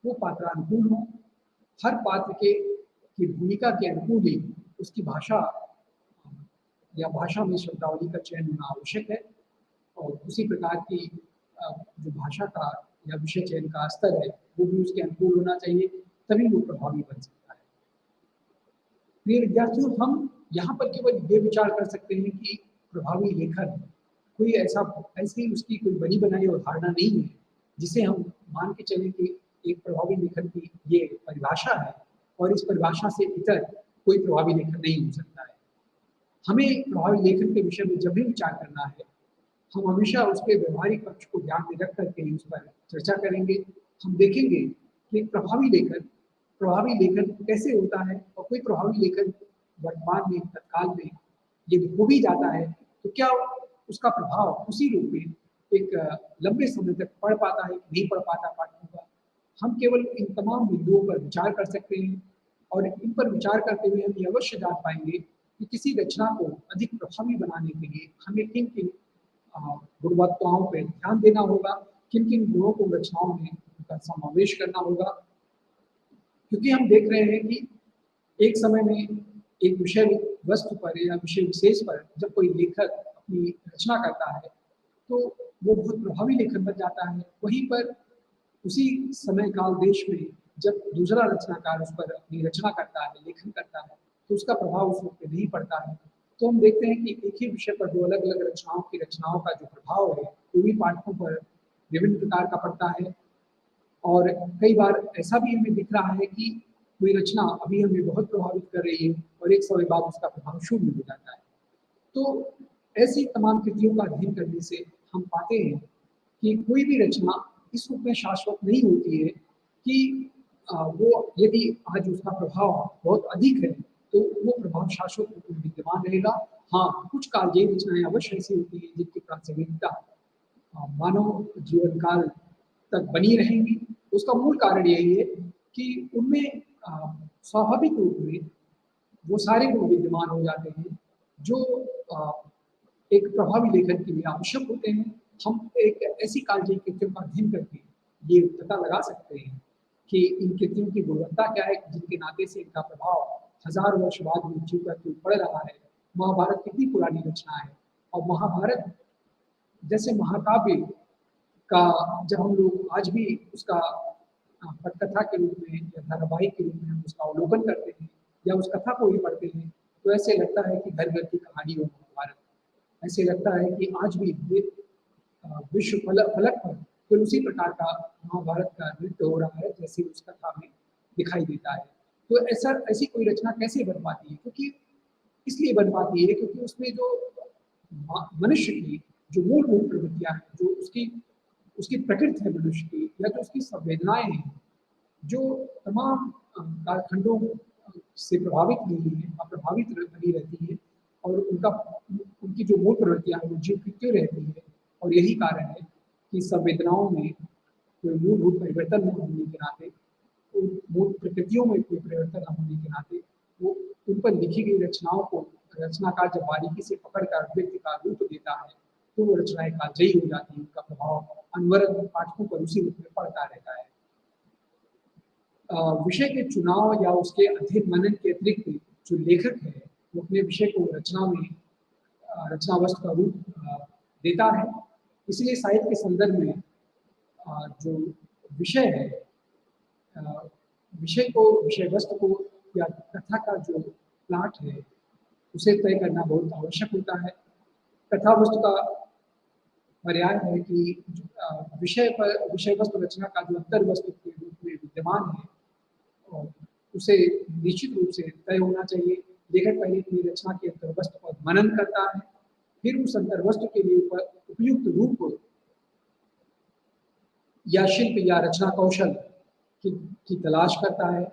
वो पात्रानुकूल हो। हर पात्र के की भूमिका के अनुकूल ही उसकी भाषा या भाषा में शब्दावली का चयन होना आवश्यक है, और उसी प्रकार की जो भाषा का या विषय चयन का स्तर है वो भी उसके अनुकूल होना चाहिए, तभी वो प्रभावी बन सकता है। प्रिय विद्यार्थियों, हम यहाँ पर केवल ये विचार कर सकते हैं कि प्रभावी लेखन कोई ऐसी उसकी कोई बनी बनाई अवधारणा नहीं है जिसे हम मान के चलें कि एक प्रभावी लेखन की ये परिभाषा है और इस परिभाषा से इतर कोई प्रभावी लेखन नहीं हो सकता है। हमें प्रभावी लेखन के विषय में जब भी विचार करना है, हम हमेशा उसके व्यवहारिक पक्ष को ध्यान में रख करके ही उस पर चर्चा करेंगे। हम देखेंगे कि प्रभावी लेखन कैसे होता है, और कोई प्रभावी लेखन वर्तमान में, तत्काल में यदि हो भी जाता है तो क्या उसका प्रभाव उसी रूप में एक लंबे समय तक पड़ पाता है, नहीं पड़ पाता पाठकों का। हम केवल इन तमाम बिंदुओं पर विचार कर सकते हैं, और इन पर विचार करते हुए हम ये अवश्य जान पाएंगे कि किसी रचना को अधिक प्रभावी बनाने के लिए हमें किन किन गुणवत्ताओं पर ध्यान देना होगा, किन किन गुणों को रचनाओं में उनका समावेश करना होगा। क्योंकि हम देख रहे हैं कि एक समय में एक विषय वस्तु पर या विषय विशेष पर जब कोई लेखक अपनी रचना करता है तो वो बहुत प्रभावी लेखन बन जाता है। वहीं पर उसी समय काल देश में जब दूसरा रचनाकार उस पर अपनी रचना करता है, लेखन करता है, तो उसका प्रभाव उस पर नहीं पड़ता है। तो हम देखते हैं कि एक ही विषय पर दो अलग अलग रचनाओं का जो प्रभाव है वो भी पाठकों पर विभिन्न प्रकार का पड़ता है। और कई बार ऐसा भी हमें दिख रहा है कि कोई रचना अभी हमें बहुत प्रभावित कर रही है और एक समय बाद उसका प्रभाव शून्य हो जाता है। तो ऐसी तमाम कृतियों का अध्ययन करने से हम पाते हैं कि कोई भी रचना इस रूप में शाश्वत नहीं होती है कि वो यदि आज उसका प्रभाव बहुत अधिक है तो वो प्रभाव शाश्वत रूप में विद्यमान रहेगा। हाँ, कुछ कालजयी रचनाएं अवश्य ऐसी होती है जिनकी प्रासंगिकता मानव जीवन काल तक बनी रहेंगी। उसका मूल कारण यही है कि उनमें स्वाभाविक रूप में वो सारे गुण विद्यमान हो जाते हैं जो एक प्रभावी लेखन के लिए आवश्यक होते हैं। हम एक ऐसी कालजयी कृतियों का अध्ययन करके ये पता लगा सकते हैं कि इन कृतियों की गुणवत्ता क्या है, जिनके नाते से इनका प्रभाव हजार वर्ष बाद भी जीव करके पड़ रहा है। महाभारत कितनी पुरानी रचना है, और महाभारत जैसे महाकाव्य का जब हम लोग आज भी उसका पटकथा के रूप में या धारावाहिक के रूप में हम उसका अवलोकन करते हैं या उस कथा को ही पढ़ते हैं, तो ऐसे लगता है कि घर घर की कहानी हो महाभारत। ऐसे लगता है कि आज भी विश्व फलक पर तो उसी प्रकार का महाभारत का नृत्य हो रहा है जैसे उस कथा में दिखाई देता है। तो ऐसी कोई रचना कैसे बन पाती है? क्योंकि इसलिए बन पाती है क्योंकि उसमें जो मनुष्य की जो मूलभूत प्रवृत्तियां हैं, जो उसकी उसकी प्रकृति है मनुष्य की, या जो उसकी संवेदनाएं हैं, जो तमाम कालखंडों से प्रभावित नहीं हुई है, अप्रभावित बनी रहती है, और उनकी जो मूल प्रवृत्तियां हैं वो जीव की क्यों रहती है। और यही कारण है कि संवेदनाओं में कोई मूलभूत परिवर्तन न होने के नाते, उन मूल प्रकृतियों में कोई परिवर्तन न होने के नाते, वो उन पर लिखी गई रचनाओं को रचनाकार जब बारीकी से पकड़कर व्यक्ति का रूप देता है तो वो रचनाएं कालजयी हो जाती है। उनका प्रभाव अनवरत पाठकों पर उसी रूप में पड़ता रहता है। विषय के चुनाव या उसके अध्ययन मनन के अतिरिक्त जो लेखक है वो अपने विषय को रचना में रचना वस्तु का रूप देता है। इसलिए साहित्य के संदर्भ में जो विषय है, विषय वस्तु को या कथा का जो प्लाट है उसे तय करना बहुत आवश्यक होता है। कथा वस्तु का पर्याय है कि विषय वस्तु रचना का जो अंतर वस्तु के रूप में विद्यमान है और उसे निश्चित रूप से तय होना चाहिए। लेखक पहले अपनी रचना के अंतर वस्तु पर मनन करता है, फिर उस अंतर वस्तु के लिए उपयुक्त रूप या शिल्प या रचना कौशल की तलाश करता है।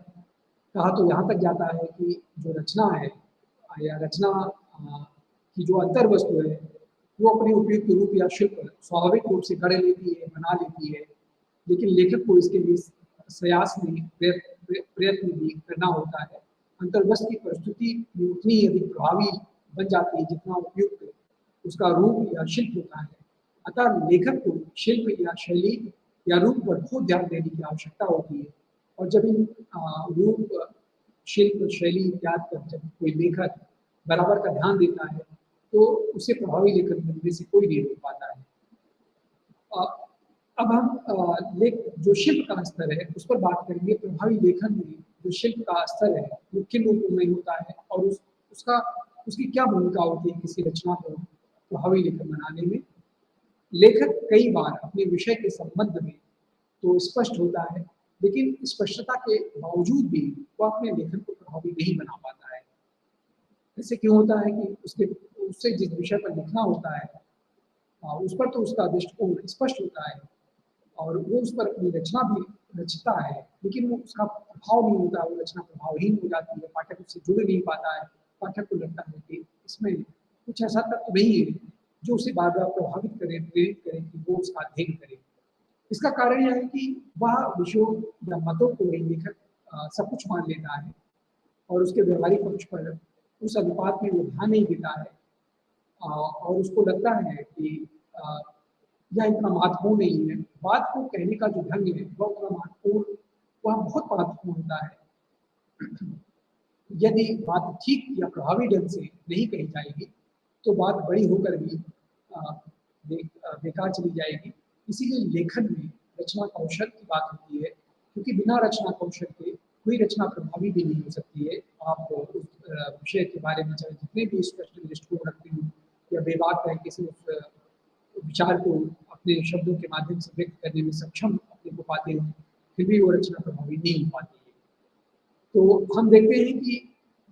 कहा तो यहाँ तक जाता है कि जो रचना है या रचना की जो अंतर वस्तु है वो अपने उपयुक्त रूप या शिल्प स्वाभाविक रूप से गढ़ लेती है, बना लेती है, लेकिन लेखक को इसके लिए प्रयास नहीं प्रयत्न भी करना होता है। अंतर्वस्तु की प्रस्तुति उतनी अधिक प्रभावी बन जाती है जितना उपयुक्त उसका रूप या शिल्प होता है। अतः लेखक को शिल्प या शैली या रूप पर बहुत ध्यान देने की आवश्यकता होती है। और जब इन रूप, शिल्प, शैली इत्यादि पर जब कोई लेखक बराबर का ध्यान देता है तो उसे प्रभावी लेखन बनने से कोई नहीं रोक पाता है। अब हम जो शिल्प का स्तर है उस पर बात करेंगे। प्रभावी लेखन में जो शिल्प का स्तर है वो किन रूपों में होता है और उसकी क्या भूमिका होती है किसी रचना को प्रभावी लेखन बनाने में। लेखक कई बार अपने विषय के संबंध में तो स्पष्ट होता है, लेकिन स्पष्टता के बावजूद भी वो अपने लेखन को प्रभावी नहीं बना पाता है। ऐसे क्यों होता है कि उससे जिस विषय पर लिखना होता है उस पर तो उसका दृष्टिकोण स्पष्ट होता है और वो उस पर अपनी रचना भी रचता है, लेकिन वो उसका प्रभाव नहीं होता, वो रचना प्रभावहीन हो जाती है, पाठक उससे जुड़ नहीं पाता है। पाठक को लगता है कि इसमें कुछ ऐसा तत्व नहीं है जो उसे बार बार प्रभावित करे, प्रेरित करे कि वो उसका अध्ययन करे। इसका कारण यह है कि वह विषयों या मतों को लेखक सब कुछ मान लेता है और उसके व्यवहारिक पक्ष पर उस अनुपात में वो ध्यान नहीं देता है और उसको लगता है कि यह इतना महत्वपूर्ण नहीं है। बात को कहने का जो ढंग है वह उतना महत्वपूर्ण, वह बहुत महत्वपूर्ण होता है। यदि बात ठीक या प्रभावी ढंग से नहीं कही जाएगी तो बात बड़ी होकर भी बेकार चली जाएगी। इसीलिए लेखन में रचना कौशल की बात होती है, क्योंकि बिना रचना कौशल के कोई रचना प्रभावी भी नहीं हो सकती है। आप उस विषय के बारे में चाहे जितने भी स्पष्ट दृष्टिकोण रखते हो या बेबाक है किसी विचार को अपने शब्दों के माध्यम से व्यक्त करने में सक्षम अपने को पाते हो, फिर भी वो रचना प्रभावी नहीं हो पाती है। तो हम देखते हैं कि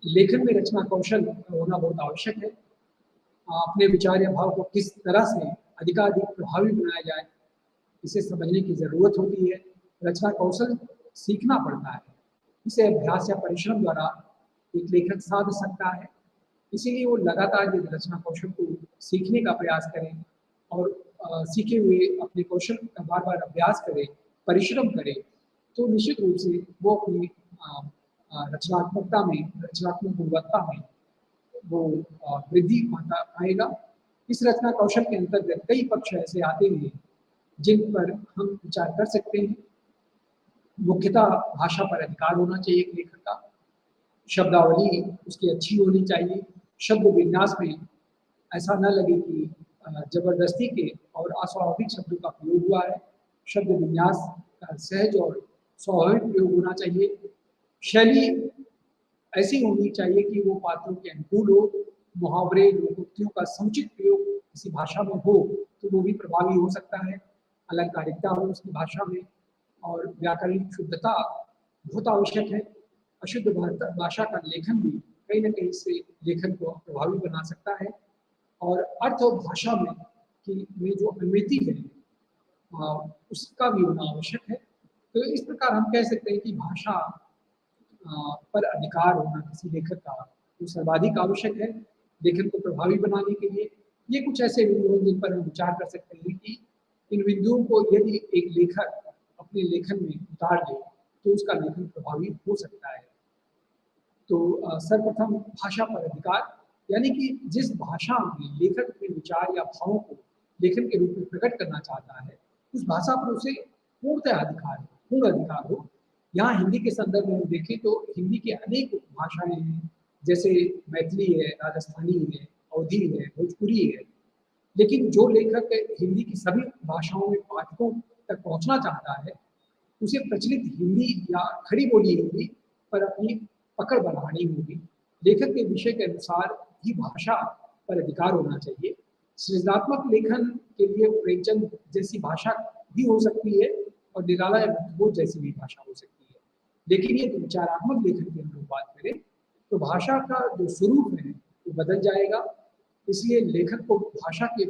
लेखन में रचना कौशल होना बहुत आवश्यक है। अपने विचार या भाव को किस तरह से अधिकाधिक प्रभावी बनाया जाए इसे समझने की जरूरत होती है। रचना कौशल सीखना पड़ता है, इसे अभ्यास या परिश्रम द्वारा एक लेखक साध सकता है। इसीलिए वो लगातार यदि रचना कौशल को सीखने का प्रयास करें और सीखे हुए अपने कौशल का बार बार अभ्यास करें, परिश्रम करें, तो निश्चित रूप से वो अपनी रचनात्मकता में, रचनात्मक गुणवत्ता में वो वृद्धि आएगा। इस रचना कौशल के अंतर्गत कई पक्ष ऐसे आते हैं जिन पर हम विचार कर सकते हैं। मुख्यतः भाषा पर अधिकार होना चाहिए एक लेखक का, शब्दावली उसकी अच्छी होनी चाहिए, शब्द विन्यास में ऐसा न लगे कि जबरदस्ती के और अस्वाभाविक शब्दों का प्रयोग हुआ है। शब्द विन्यास का सहज और स्वाभाविक प्रयोग होना चाहिए। शैली ऐसी होनी चाहिए कि वो पात्रों के अनुकूल हो। मुहावरे, लोकोक्तियों का समुचित प्रयोग किसी भाषा में हो तो वो भी प्रभावी हो सकता है। अलंकारिकता हो उसकी भाषा में और व्याकरणिक शुद्धता बहुत आवश्यक है। अशुद्ध भाषा का लेखन भी कहीं न कहीं से लेखन को प्रभावी बना सकता है। और अर्थ और भाषा में जो अनुमिति है उसका भी होना आवश्यक है। तो इस प्रकार हम कह सकते हैं कि भाषा पर अधिकार होना किसी लेखक का वो सर्वाधिक आवश्यक है लेखन को प्रभावी बनाने के लिए। ये कुछ ऐसे बिंदु हैं जिन पर हम विचार कर सकते हैं कि इन बिंदुओं को यदि एक लेखक अपने लेखन में उतार ले तो उसका लेखन प्रभावी हो सकता है। तो सर्वप्रथम भाषा पर अधिकार, यानी कि जिस भाषा में लेखक अपने विचार या भावों को लेखन के रूप में प्रकट करना चाहता है उस भाषा पर उसे पूर्ण अधिकार हो। यहाँ हिंदी के संदर्भ में हम देखें तो हिंदी के अनेक भाषाएं हैं, जैसे मैथिली है, राजस्थानी है, अवधी है, भोजपुरी है। लेकिन जो लेखक हिंदी की सभी भाषाओं में पाठकों तक पहुंचना चाहता है उसे प्रचलित हिंदी या खड़ी बोली हिंदी पर अपनी पकड़ बढ़ानी होगी। लेखक के विषय के अनुसार ही भाषा पर अधिकार होना चाहिए। सृजनात्मक लेखन के लिए प्रेमचंद जैसी भाषा भी हो सकती है और निराला या बुद्धबोध जैसी भी भाषा हो सकती है। लेकिन ये विचारात्मक लेखन की हम लोग बात करें तो भाषा का जो स्वरूप है वो बदल जाएगा। इसलिए लेखक को भाषा के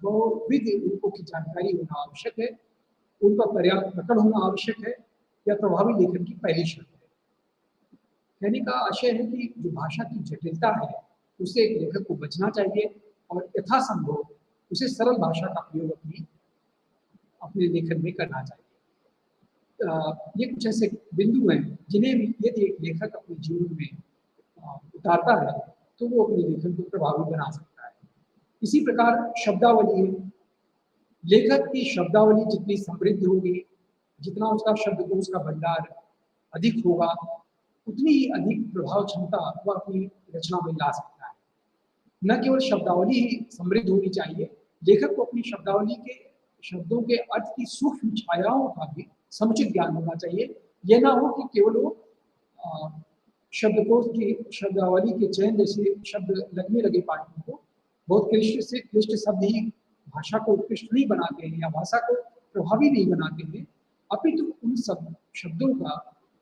बहुविध रूपों की जानकारी होना आवश्यक है, उनका पर्याप्त पकड़ होना आवश्यक है, या प्रभावी लेखन की पहली शर्त है। कहने का आशय है कि जो भाषा की जटिलता है उससे एक लेखक को बचना चाहिए और यथासंभव उसे सरल भाषा का प्रयोग अपने लेखन में करना चाहिए। ये कुछ ऐसे बिंदु हैं जिन्हें भी यदि एक लेखक अपने जीवन में उतारता है तो वो अपने लेखन को प्रभावी बना सकता है। इसी प्रकार शब्दावली है। लेखक की शब्दावली जितनी समृद्ध होगी, जितना उसका शब्दकोश का भंडार अधिक होगा, उतनी ही अधिक प्रभाव क्षमता वह अपनी रचना में ला सकता है। न केवल शब्दावली ही समृद्ध होनी चाहिए, लेखक को अपनी शब्दावली के शब्दों के अर्थ की सूक्ष्म छायाओं का भी समुचित ज्ञान होना चाहिए। यह ना हो कि केवल वो शब्दकोश की शब्दावली के चयन जैसे शब्द लगने लगे पाठकों को, बहुत क्लिष्ट से क्लिष्ट शब्द ही भाषा को उत्कृष्ट नहीं बनाते हैं या भाषा को प्रभावी नहीं बनाते हैं, अपितु उन सब शब्दों का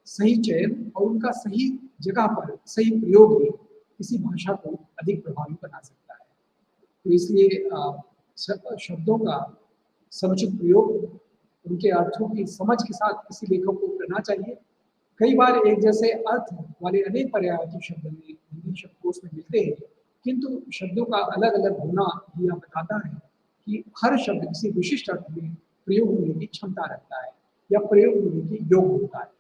सही चयन और उनका सही जगह पर सही प्रयोग भी किसी भाषा को अधिक प्रभावी बना सकता है। तो इसलिए शब्दों का समुचित प्रयोग, उनके अर्थों की समझ के साथ किसी लेखक को करना चाहिए। कई बार एक जैसे अर्थ वाले अनेक पर्यायवाची शब्द हिंदी शब्दकोश में मिलते हैं, किंतु शब्दों का अलग अलग होना यह बताता है कि हर शब्द किसी विशिष्ट अर्थ में प्रयोग होने की क्षमता रखता है या प्रयोग होने के योग्य होता है।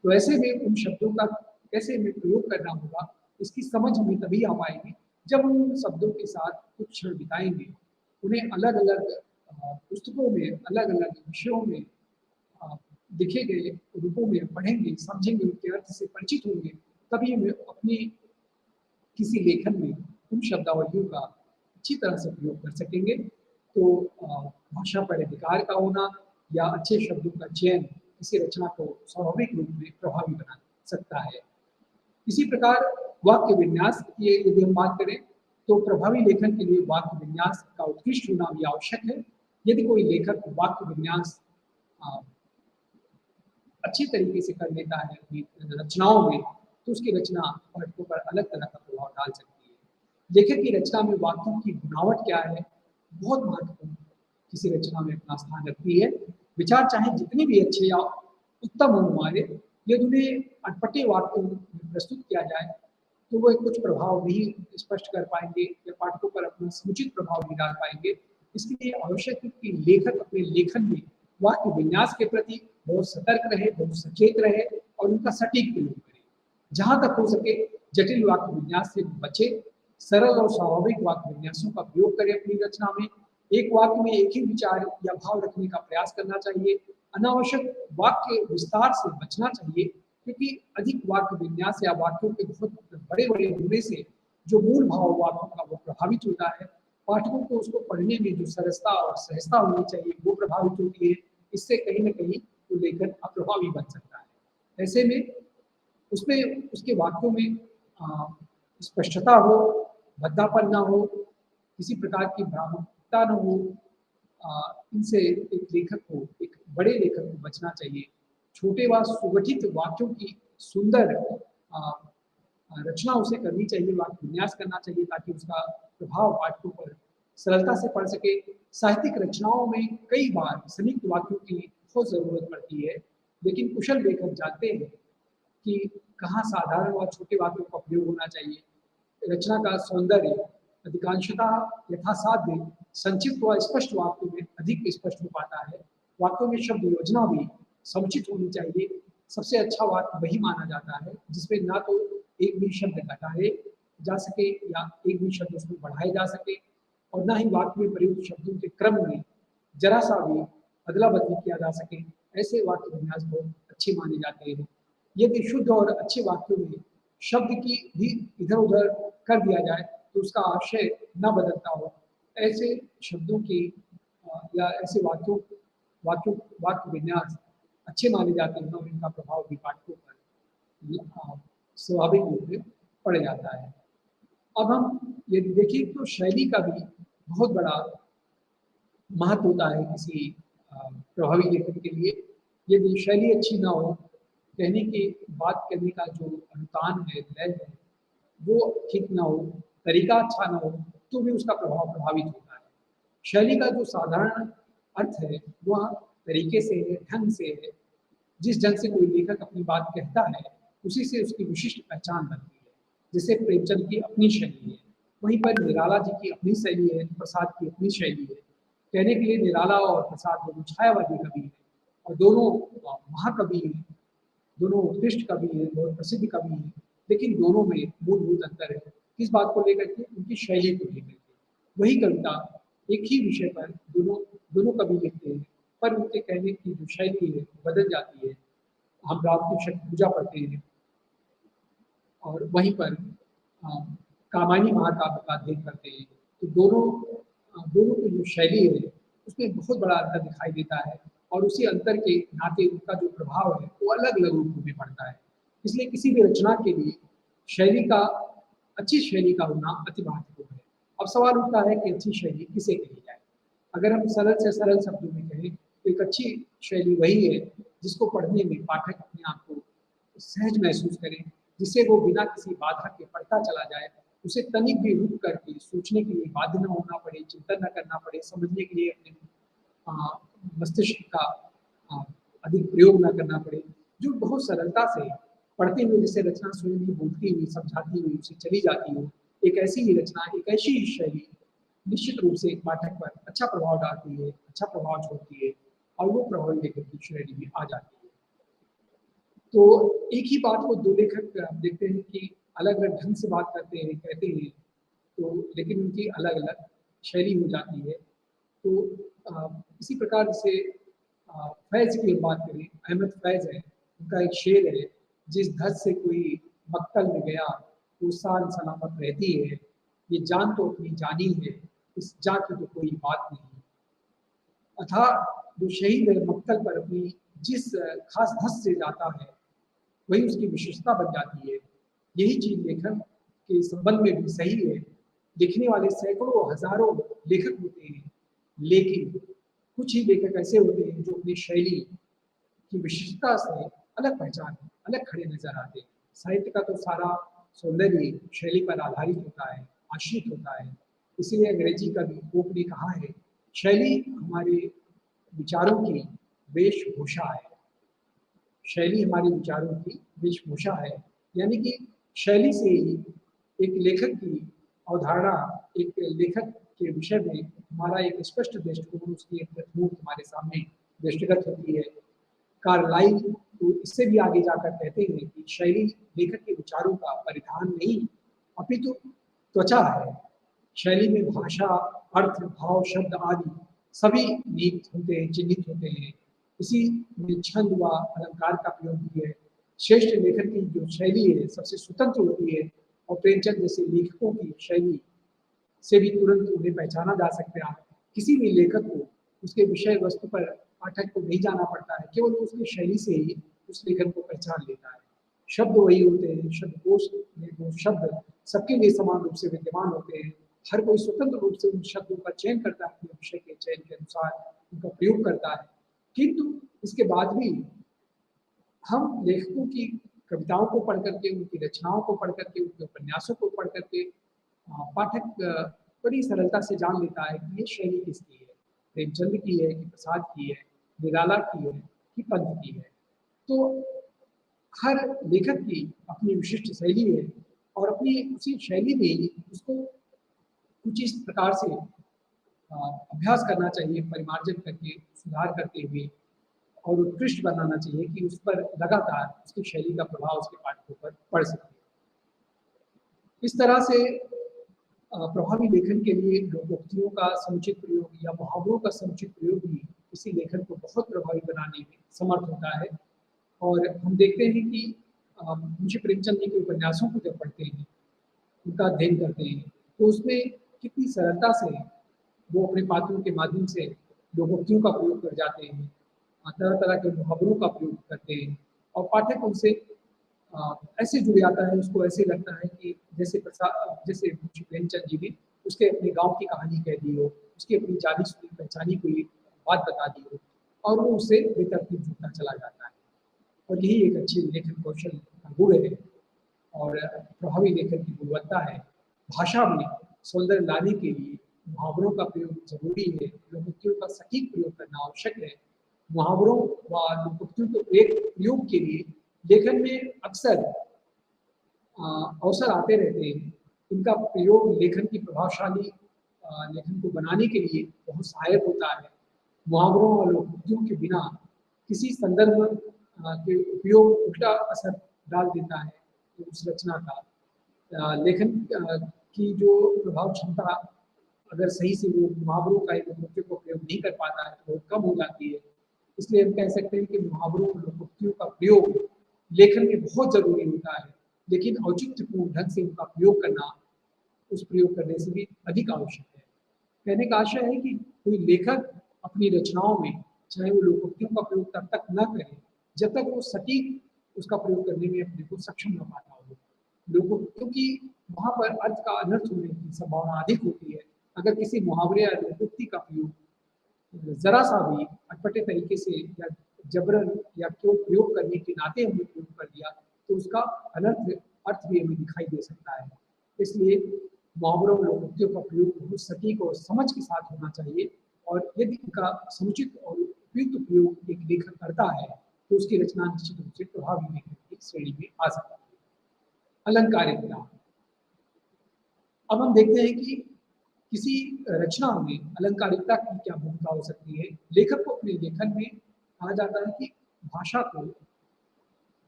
तो ऐसे में उन शब्दों का कैसे हमें प्रयोग करना होगा, इसकी समझ हमें तभी आ पाएगी जब हम उन शब्दों के साथ कुछ क्षण बिताएंगे, उन्हें अलग अलग पुस्तकों में, अलग अलग विषयों में लिखे गए रूपों में पढ़ेंगे, समझेंगे, उनके अर्थ से परिचित होंगे, तभी हमें अपनी किसी लेखन में उन शब्दावलियों का अच्छी तरह से प्रयोग कर सकेंगे। तो भाषा पर अधिकार का होना या अच्छे शब्दों का चयन किसी रचना को स्वाभाविक रूप में प्रभावी बना सकता है। इसी प्रकार वाक्य विन्यास की यदि हम बात करें तो प्रभावी लेखन के लिए वाक्य विन्यास का उत्कृष्ट होना भी आवश्यक है। यदि कोई लेखक वाक्य विन्यास अच्छी तरीके से कर लेता है अपनी रचनाओं में, तो उसकी रचना पाठकों पर अलग तरह का प्रभाव डाल सकती है। लेखक की रचना में वाक्यों की बनावट क्या है, बहुत महत्वपूर्ण किसी रचना में अपना स्थान रखती है। विचार चाहे जितने भी अच्छे या उत्तम हो हमारे, यदि उन्हें अटपटे वाक्यों में प्रस्तुत किया जाए तो वो कुछ प्रभाव नहीं स्पष्ट कर पाएंगे या पाठकों पर अपना समुचित प्रभाव नहीं डाल पाएंगे। इसलिए आवश्यक है कि लेखक अपने लेखन में वाक्य विन्यास के प्रति बहुत सतर्क रहे, बहुत सचेत रहे और उनका सटीक प्रयोग करे। जहां तक हो सके जटिल वाक्य विन्यास से बचे, सरल और स्वाभाविक वाक्य विन्यासों का प्रयोग करें अपनी रचना में। एक वाक्य में एक ही विचार या भाव रखने का प्रयास करना चाहिए। अनावश्यक वाक्य विस्तार से बचना चाहिए, क्योंकि अधिक वाक्य विन्यास या वाक्यों के बहुत बड़े बड़े होने से जो मूल भाव वाक्यों का वो प्रभावित होता है। पाठकों को उसको पढ़ने में जो सरलता और सहजता होनी चाहिए वो प्रभावित होती है। इससे कहीं ना कहीं वो लेखन अप्रभावी बन सकता है। ऐसे में उसमें उसके वाक्यों में स्पष्टता हो, भद्दापन ना हो, किसी प्रकार की भ्रामकता न हो। इनसे एक लेखक को, एक बड़े लेखक को बचना चाहिए। छोटे व सुगठित वाक्यों की सुंदर रचना उसे करनी चाहिए, वाक्य विन्यास करना चाहिए, ताकि उसका प्रभाव पाठकों पर सरलता से पड़ सके। साहित्यिक रचनाओं में कई बार संयुक्त वाक्यों की बहुत जरूरत पड़ती है, लेकिन कुशल लेखक जानते हैं कि कहाँ साधारण व छोटे वाक्यों का प्रयोग होना चाहिए। रचना का सौंदर्य अधिकांशतः यथासाध्य संक्षिप्त व स्पष्ट वाक्यों में अधिक स्पष्ट हो पाता है। वाक्यों में शब्द योजना भी समुचित होनी चाहिए। सबसे अच्छा वाक्य वही माना जाता है जिसमें ना तो एक भी शब्द घटाए जा सके या एक भी शब्द उसमें बढ़ाए जा सके, और ना ही वाक्य में प्रयुक्त शब्दों के क्रम में जरा सा भी अदला बदली किया जा सके। ऐसे वाक्य विन्यास बहुत अच्छे माने जाते हैं। यदि शुद्ध और अच्छे वाक्यों में शब्द की भी इधर उधर कर दिया जाए तो उसका आशय न बदलता हो, ऐसे शब्दों की या ऐसे वाक्य विन्यास अच्छे माने जाते हैं और इनका प्रभाव भी पाठकों पर स्वाभाविक रूप से पड़ जाता है। अब हम ये देखिए तो शैली का भी बहुत बड़ा महत्व होता है किसी प्रभावी लेखन के लिए। यदि शैली अच्छी ना हो, कहने की बात करने का जो अनुतान है, लय है, वो ठीक ना हो, तरीका अच्छा ना हो, तो भी उसका प्रभाव प्रभावित होता है। शैली का जो साधारण अर्थ है वह तरीके से है, ढंग से है। जिस ढंग से कोई लेखक अपनी बात कहता है, उसी से उसकी विशिष्ट पहचान बनती है। जैसे प्रेमचंद की अपनी शैली है, वहीं पर निराला जी की अपनी शैली है, प्रसाद की अपनी शैली है। कहने के लिए निराला और प्रसाद दोनों छायावादी कवि हैं और दोनों महाकवि हैं, दोनों उत्कृष्ट कवि हैं, बहुत प्रसिद्ध कवि हैं, लेकिन दोनों में मूलभूत अंतर है। किस बात को लेकर के? उनकी शैली को लेकर के। वही कविता एक ही विषय पर दोनों दोनों कवि लिखते हैं, पर उनके कहने की जो शैली है बदल जाती है। हम राम की शक्ति पूजा पढ़ते हैं और वहीं पर अ, कामायनी महाकाव्य का अध्ययन करते हैं, तो दोनों की जो शैली है उसमें बहुत बड़ा अंतर दिखाई देता है और उसी अंतर के नाते उनका जो प्रभाव है वो अलग अलग रूपों में पड़ता है। इसलिए किसी भी रचना के लिए शैली का अच्छी शैली का होना अति महत्वपूर्ण है। अब सवाल उठता है कि अच्छी शैली किसे कही जाए? अगर हम सरल से सरल शब्दों में कहें तो एक अच्छी शैली वही है जिसको पढ़ने में पाठक अपने आप को सहज महसूस करें, जिससे वो बिना किसी बाधा के पढ़ता चला जाए, उसे तनिक भी रुक करके सोचने के लिए बाध्य न होना पड़े, चिंतन न करना पड़े, समझने के लिए अपने अ, मस्तिष्क का अ, अधिक प्रयोग न करना पड़े, जो बहुत सरलता से पढ़ते हुए जैसे रचना स्वयं ही बोलती हुई, समझाती हुई उसे चली जाती हो। एक ऐसी ही रचना, एक ऐसी ही शैली निश्चित रूप से एक पाठक पर अच्छा प्रभाव डालती है, अच्छा प्रभाव छोड़ती है और वो प्रभावी लेखक की श्रेणी में आ जाती है। तो एक ही बात को दो लेखक हम देखते हैं कि अलग-अलग ढंग से बात करते हैं, कहते हैं, तो लेकिन उनकी अलग-अलग शैली हो जाती है। तो इसी प्रकार से फैज़ की हम बात करें, अहमद फैज़ है, उनका एक शेर है, जिस धस से कोई मक्तल में गया, वो शान सलामत रहती है, ये जान तो अपनी जानी है, इस जा की तो कोई बात नहीं। अतः जो शहीद है मक्तल पर अपनी जिस खास धस से जाता है, वही उसकी विशेषता बन जाती है। यही चीज़ लेखन के संबंध में भी सही है। लिखने वाले सैकड़ों, हज़ारों लेखक होते हैं, लेकिन कुछ ही लेखक ऐसे होते हैं जो अपनी शैली की विशिष्टता से अलग पहचान, अलग खड़े नज़र आते हैं। साहित्य का तो सारा सौंदर्य शैली पर आधारित होता है, आश्रित होता है। इसीलिए अंग्रेजी कवि पोप ने कहा है, शैली हमारे विचारों की वेशभूषा है। शैली हमारे विचारों की वेशभूषा है। यानी कि शैली से ही एक लेखक की अवधारणा, एक लेखक के विषय में हमारा एक स्पष्ट दृष्टिकोण, उसकी एक प्रतिमूर्ति हमारे सामने दृष्टिगत होती है। कार्लाइल तो इससे भी आगे जाकर कहते हैं कि शैली लेखक के विचारों का परिधान नहीं, अपितु त्वचा है। शैली में भाषा, अर्थ, भाव, शब्द आदि सभी निहित होते हैं, चिह्नित होते हैं। इसी में छंद व अलंकार का प्रयोग भी है। श्रेष्ठ लेखक की जो शैली है सबसे स्वतंत्र होती है और प्रेमचंद जैसे लेखकों की शैली से भी तुरंत उन्हें पहचाना जा सकता है। किसी भी लेखक को उसके विषय वस्तु पर पाठक को नहीं जाना पड़ता है, केवल उसकी शैली से ही उस लेखन को पहचान लेता है। शब्द वही होते हैं, शब्दकोश में वो शब्द सबके लिए समान रूप से विद्यमान होते हैं। हर कोई स्वतंत्र रूप से उन शब्दों का चयन करता है, अपने विषय के चयन के अनुसार उनका प्रयोग करता है। किंतु इसके बाद भी हम लेखकों की कविताओं को पढ़ करके, उनकी रचनाओं को पढ़ करके, उनके उपन्यासों को पढ़ करके पाठक बड़ी सरलता से जान लेता है कि ये शैली किसकी है, प्रेमचंद की है कि प्रसाद की है, निराला की है कि पंत की है। तो हर लेखक की अपनी विशिष्ट शैली है और अपनी उसी शैली में ही उसको कुछ इस प्रकार से अभ्यास करना चाहिए, परिमार्जन करके, सुधार करते हुए और उत्कृष्ट बनाना चाहिए कि उस पर लगातार उसकी शैली का प्रभाव उसके पाठकों पर पड़ सके। इस तरह से प्रभावी लेखन के लिए लोकोक्तियों का समुचित प्रयोग या मुहावरों का समुचित प्रयोग भी किसी लेखन को बहुत प्रभावी बनाने में समर्थ होता है। और हम देखते हैं कि मुंशी प्रेमचंद जी के उपन्यासों को जब पढ़ते हैं, उनका अध्ययन करते हैं, तो उसमें कितनी सरलता से वो अपने पात्रों के माध्यम से लोकोक्तियों का प्रयोग कर जाते हैं, तरह तरह के मुहावरों का प्रयोग करते हैं और पाठक उनसे ऐसे जुड़ जाता है, उसको ऐसे लगता है कि जैसे मुंशी प्रेमचंद जी ने उसके अपने गांव की कहानी कह दी हो, उसकी अपनी जानी सुनी पहचानी कोई बात बता दी हो, और वो उससे बेतरतीब जुड़ता चला जाता है। और यही एक अच्छे लेखन कौशल का गुण है और प्रभावी लेखन की गुणवत्ता है। भाषा में सौंदर्य लाने के लिए मुहावरों का प्रयोग जरूरी है, लोकोक्तियों का सटीक प्रयोग करना आवश्यक है। मुहावरों व लोकोक्तियों के प्रयोग के लिए लेखन में अक्सर अवसर आते रहते हैं। इनका प्रयोग लेखन की प्रभावशाली लेखन को बनाने के लिए बहुत सहायक होता है। मुहावरों और लोकोक्तियों के बिना किसी संदर्भ के उपयोग उल्टा असर डाल देता है तो उस रचना का। लेखन की जो प्रभाव क्षमता अगर सही से वो मुहावरों का एक लोकोक्तियों को प्रयोग नहीं कर पाता है तो बहुत कम हो जाती है। इसलिए हम कह सकते हैं कि मुहावरों और लोकोक्तियों का प्रयोग लेखन में बहुत जरूरी होता है, लेकिन औचित्यपूर्ण ढंग से उनका प्रयोग करना उस प्रयोग करने से भी अधिक आवश्यक है। कहने का आशय है कि कोई लेखक अपनी रचनाओं में चाहे वो लोकोक्तियों का प्रयोग तब तक न करे जब तक वो सटीक उसका प्रयोग करने में अपने को सक्षम न पाता हो। लोकोक्तियों की वहाँ पर अर्थ का अनर्थ होने की संभावना अधिक होती है। अगर किसी मुहावरे या लोकोक्ति का प्रयोग जरा सा भी अटपटे तरीके से या जबरन या क्यों प्रयोग करने के नाते हमने प्रयोग कर दिया तो उसका अनर्थ अर्थ भी हमें दिखाई दे सकता है। इसलिए मुहावरों और लोकोक्तियों का प्रयोग बहुत सटीक और समझ के साथ होना चाहिए, और यदि इनका समुचित और उपयुक्त प्रयोग एक लेखक करता है तो उसकी रचना निश्चित रूप से प्रभावी लेखन की श्रेणी में आ सकती है। अलंकारिकता। अब हम देखते हैं कि किसी रचना में अलंकारिकता की क्या भूमिका हो सकती है। लेखक को अपने लेखन में कहा जाता है कि भाषा को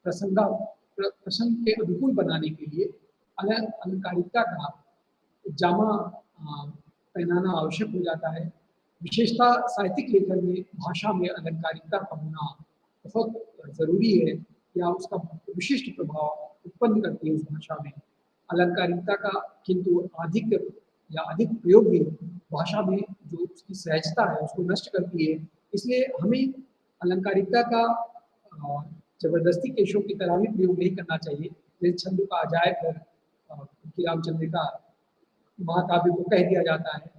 प्रसंग के अनुकूल बनाने के लिए अलंकारिकता का जामा पहनाना आवश्यक हो जाता है। विशेषता साहित्यिक लेखन में भाषा में अलंकारिकता का होना बहुत जरूरी है, या उसका विशिष्ट प्रभाव उत्पन्न करती है उस भाषा में। अलंकारिकता का किंतु अधिक प्रयोग भी भाषा में जो उसकी सहजता है उसको नष्ट करती है। इसलिए हमें अलंकारिकता का जबरदस्ती केशों की तरह भी प्रयोग नहीं करना चाहिए। जैसे छंदों का अजायब की रामचंद्र का महाकाव्य को कह दिया जाता है,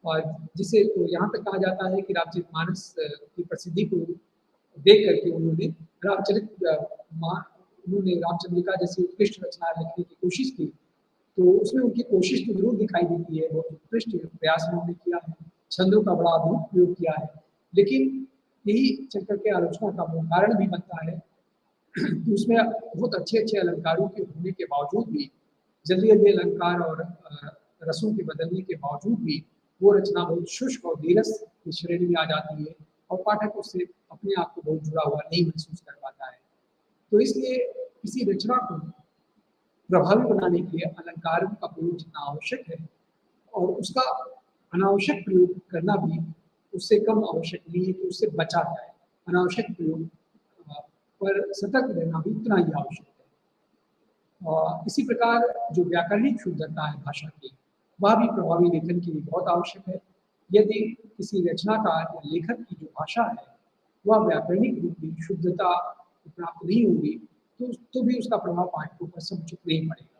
और जिसे तो यहाँ तक कहा जाता है कि रामचरितमानस की प्रसिद्धि को देख करके उन्होंने रामचंद्रिका जैसी उत्कृष्ट रचना लिखने की कोशिश की, तो उसमें उनकी कोशिश तो जरूर दिखाई देती है, बहुत उत्कृष्ट प्रयास उन्होंने किया है, छंदों का बड़ा अद्भुत प्रयोग किया है। लेकिन यही चक्कर के आलोचना का वो कारण भी बनता है कि उसमें बहुत अच्छे अच्छे अलंकारों के होने के बावजूद भी, जल्दी जल्दी अलंकार और रसों के बदलने के बावजूद भी वो रचना बहुत शुष्क और नीरस की श्रेणी में आ जाती है, और पाठक उससे अपने आप को बहुत जुड़ा हुआ नहीं महसूस कर पाता है। तो इसलिए किसी रचना को प्रभावी बनाने के लिए अलंकार का प्रयोग जितना आवश्यक है, और उसका अनावश्यक प्रयोग करना भी उससे कम आवश्यक नहीं है कि उससे बचा जाए। अनावश्यक प्रयोग पर सतर्क रहना भी उतना ही आवश्यक है। और इसी प्रकार जो व्याकरणिक शुद्धता है भाषा की, वह भी प्रभावी लेखन के लिए बहुत आवश्यक है। यदि किसी रचनाकार या लेखक की जो भाषा है वह व्याकरणिक रूप में शुद्धता प्राप्त नहीं होगी तो भी उसका प्रभाव पाठकों पर समुचित नहीं पड़ेगा।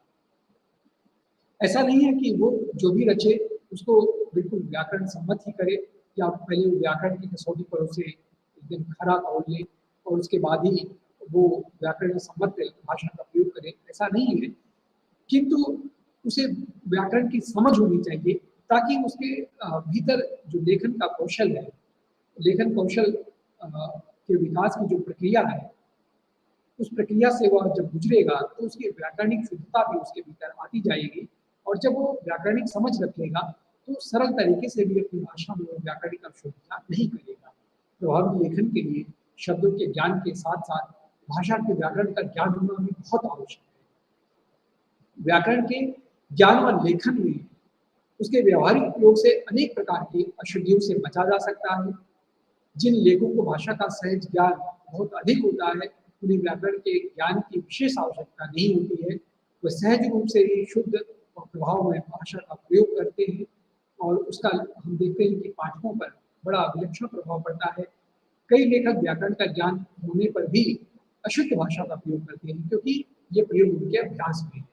ऐसा नहीं है कि वो जो भी रचे उसको बिल्कुल व्याकरण सम्मत ही करे, या पहले वो व्याकरण की कसौटी पर उसे एकदम खरा तौल ले और उसके बाद ही वो व्याकरण सम्मत भाषा का प्रयोग करे, ऐसा नहीं है। किंतु उसे व्याकरण की समझ होनी चाहिए ताकि उसके भीतर जो लेखन का कौशल है, लेखन कौशल के विकास की जो प्रक्रिया है, उस प्रक्रिया से वह जब गुजरेगा तो उसकी व्याकरणिक शुद्धता भी उसके भीतर आती जाएगी, और जब वो व्याकरणिक समझ रखेगा तो सरल तरीके से भी अपनी भाषा में व्याकरणिक अशुद्धता नहीं करेगा। प्रभावी लेखन के लिए शब्दों के ज्ञान के साथ साथ भाषा के व्याकरण का ज्ञान होना भी बहुत आवश्यक है। व्याकरण के ज्ञान व लेखन में उसके व्यवहारिक उपयोग से अनेक प्रकार की अशुद्धियों से बचा जा सकता है। जिन लेखों को भाषा का सहज ज्ञान बहुत अधिक होता है उन्हें व्याकरण के ज्ञान की विशेष आवश्यकता नहीं होती है। वह सहज रूप से ही शुद्ध और प्रभाव में भाषा का प्रयोग करते हैं, और उसका हम देखते हैं कि पाठकों पर बड़ा विलक्षण प्रभाव पड़ता है। कई लेखक व्याकरण का ज्ञान होने पर भी अशुद्ध भाषा का प्रयोग करते हैं, क्योंकि ये प्रयोग उनके अभ्यास में है।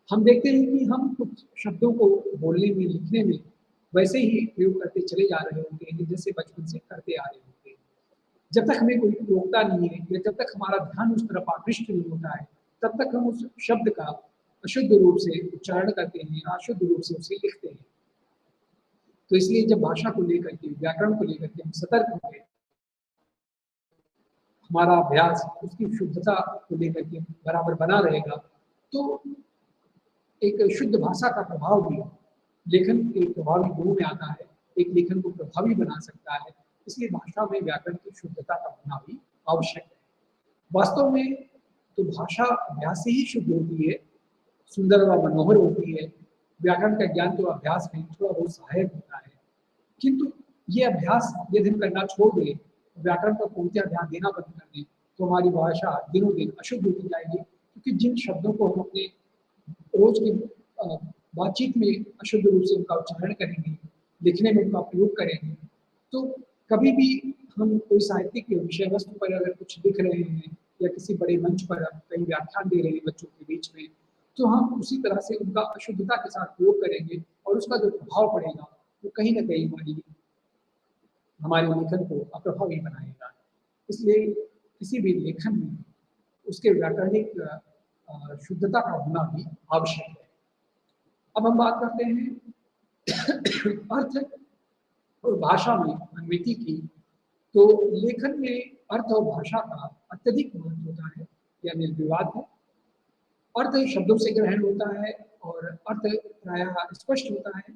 हम देखते हैं कि हम कुछ शब्दों को बोलने में, लिखने में वैसे ही प्रयोग करते चले जा रहे होते हैं जैसे बचपन से करते आ रहे होते हैं। जब तक हमें कोई रोकता नहीं है या जब तक हमारा ध्यान उस तरफ आकृष्ट नहीं होता है, तब तक हम उस शब्द का अशुद्ध रूप से उच्चारण करते हैं, अशुद्ध रूप से उसे लिखते हैं। तो इसलिए जब भाषा को लेकर के, व्याकरण को लेकर के हम सतर्क होंगे, हमारा अभ्यास उसकी शुद्धता को लेकर के बराबर बना रहेगा, तो एक शुद्ध भाषा का प्रभाव भी लेखन के प्रभावी गुणों में आता है, एक लेखन को प्रभावी बना सकता है। इसलिए भाषा में व्याकरण की शुद्धता का होना भी आवश्यक है। वास्तव में तो भाषा अभ्यास से ही शुद्ध होती है, सुंदर व मनोहर होती है। व्याकरण का ज्ञान तो अभ्यास में थोड़ा बहुत सहायक होता है, किंतु ये अभ्यास यदि हम करना छोड़ दें, व्याकरण पर पूर्णतः ध्यान देना बंद कर दें, तो हमारी भाषा दिनों दिन अशुद्ध होती जाएगी। क्योंकि जिन शब्दों को हम अपने रोज की बातचीत में अशुद्ध रूप से उनका उच्चारण करेंगे, लिखने में उनका प्रयोग करेंगे, तो कभी भी हम कोई साहित्यिक विषय वस्तु पर अगर कुछ लिख रहे हैं या किसी बड़े मंच पर कहीं व्याख्यान दे रहे हैं बच्चों के बीच में, तो हम उसी तरह से उनका अशुद्धता के साथ प्रयोग करेंगे और उसका जो प्रभाव पड़ेगा वो कहीं ना कहीं हमारे लेखन को अप्रभावी बनाएगा। इसलिए किसी भी लेखन में उसके व्याकरणिक शुद्धता का होना भी आवश्यक है। अब हम बात करते हैं अर्थ और भाषा में अन्विति की। तो लेखन में अर्थ और भाषा का अत्यधिक महत्व होता है, यह निर्विवाद है। अर्थ शब्दों से ग्रहण होता है और अर्थ प्रायः स्पष्ट होता है,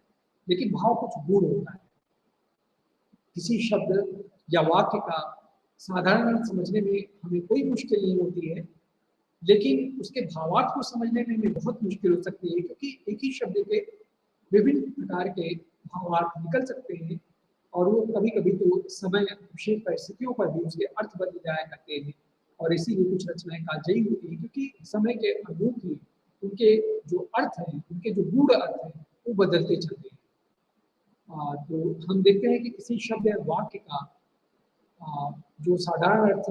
लेकिन भाव कुछ गूढ़ होता है। किसी शब्द या वाक्य का साधारण समझने में हमें कोई मुश्किल नहीं होती है, लेकिन उसके भावार्थ को समझने में हमें बहुत मुश्किल हो सकती है, क्योंकि एक ही शब्द के विभिन्न प्रकार के भावार्थ निकल सकते हैं और वो कभी कभी तो समय विशेष परिस्थितियों पर भी उसके अर्थ बदल जाया करते हैं। और इसीलिए कुछ रचनाएं कालजयी होती है, क्योंकि समय के अनुरूप ही उनके जो अर्थ हैं, उनके जो गूढ़ अर्थ हैं, वो बदलते चलते हैं। तो हम देखते हैं कि किसी शब्द या वाक्य का जो साधारण अर्थ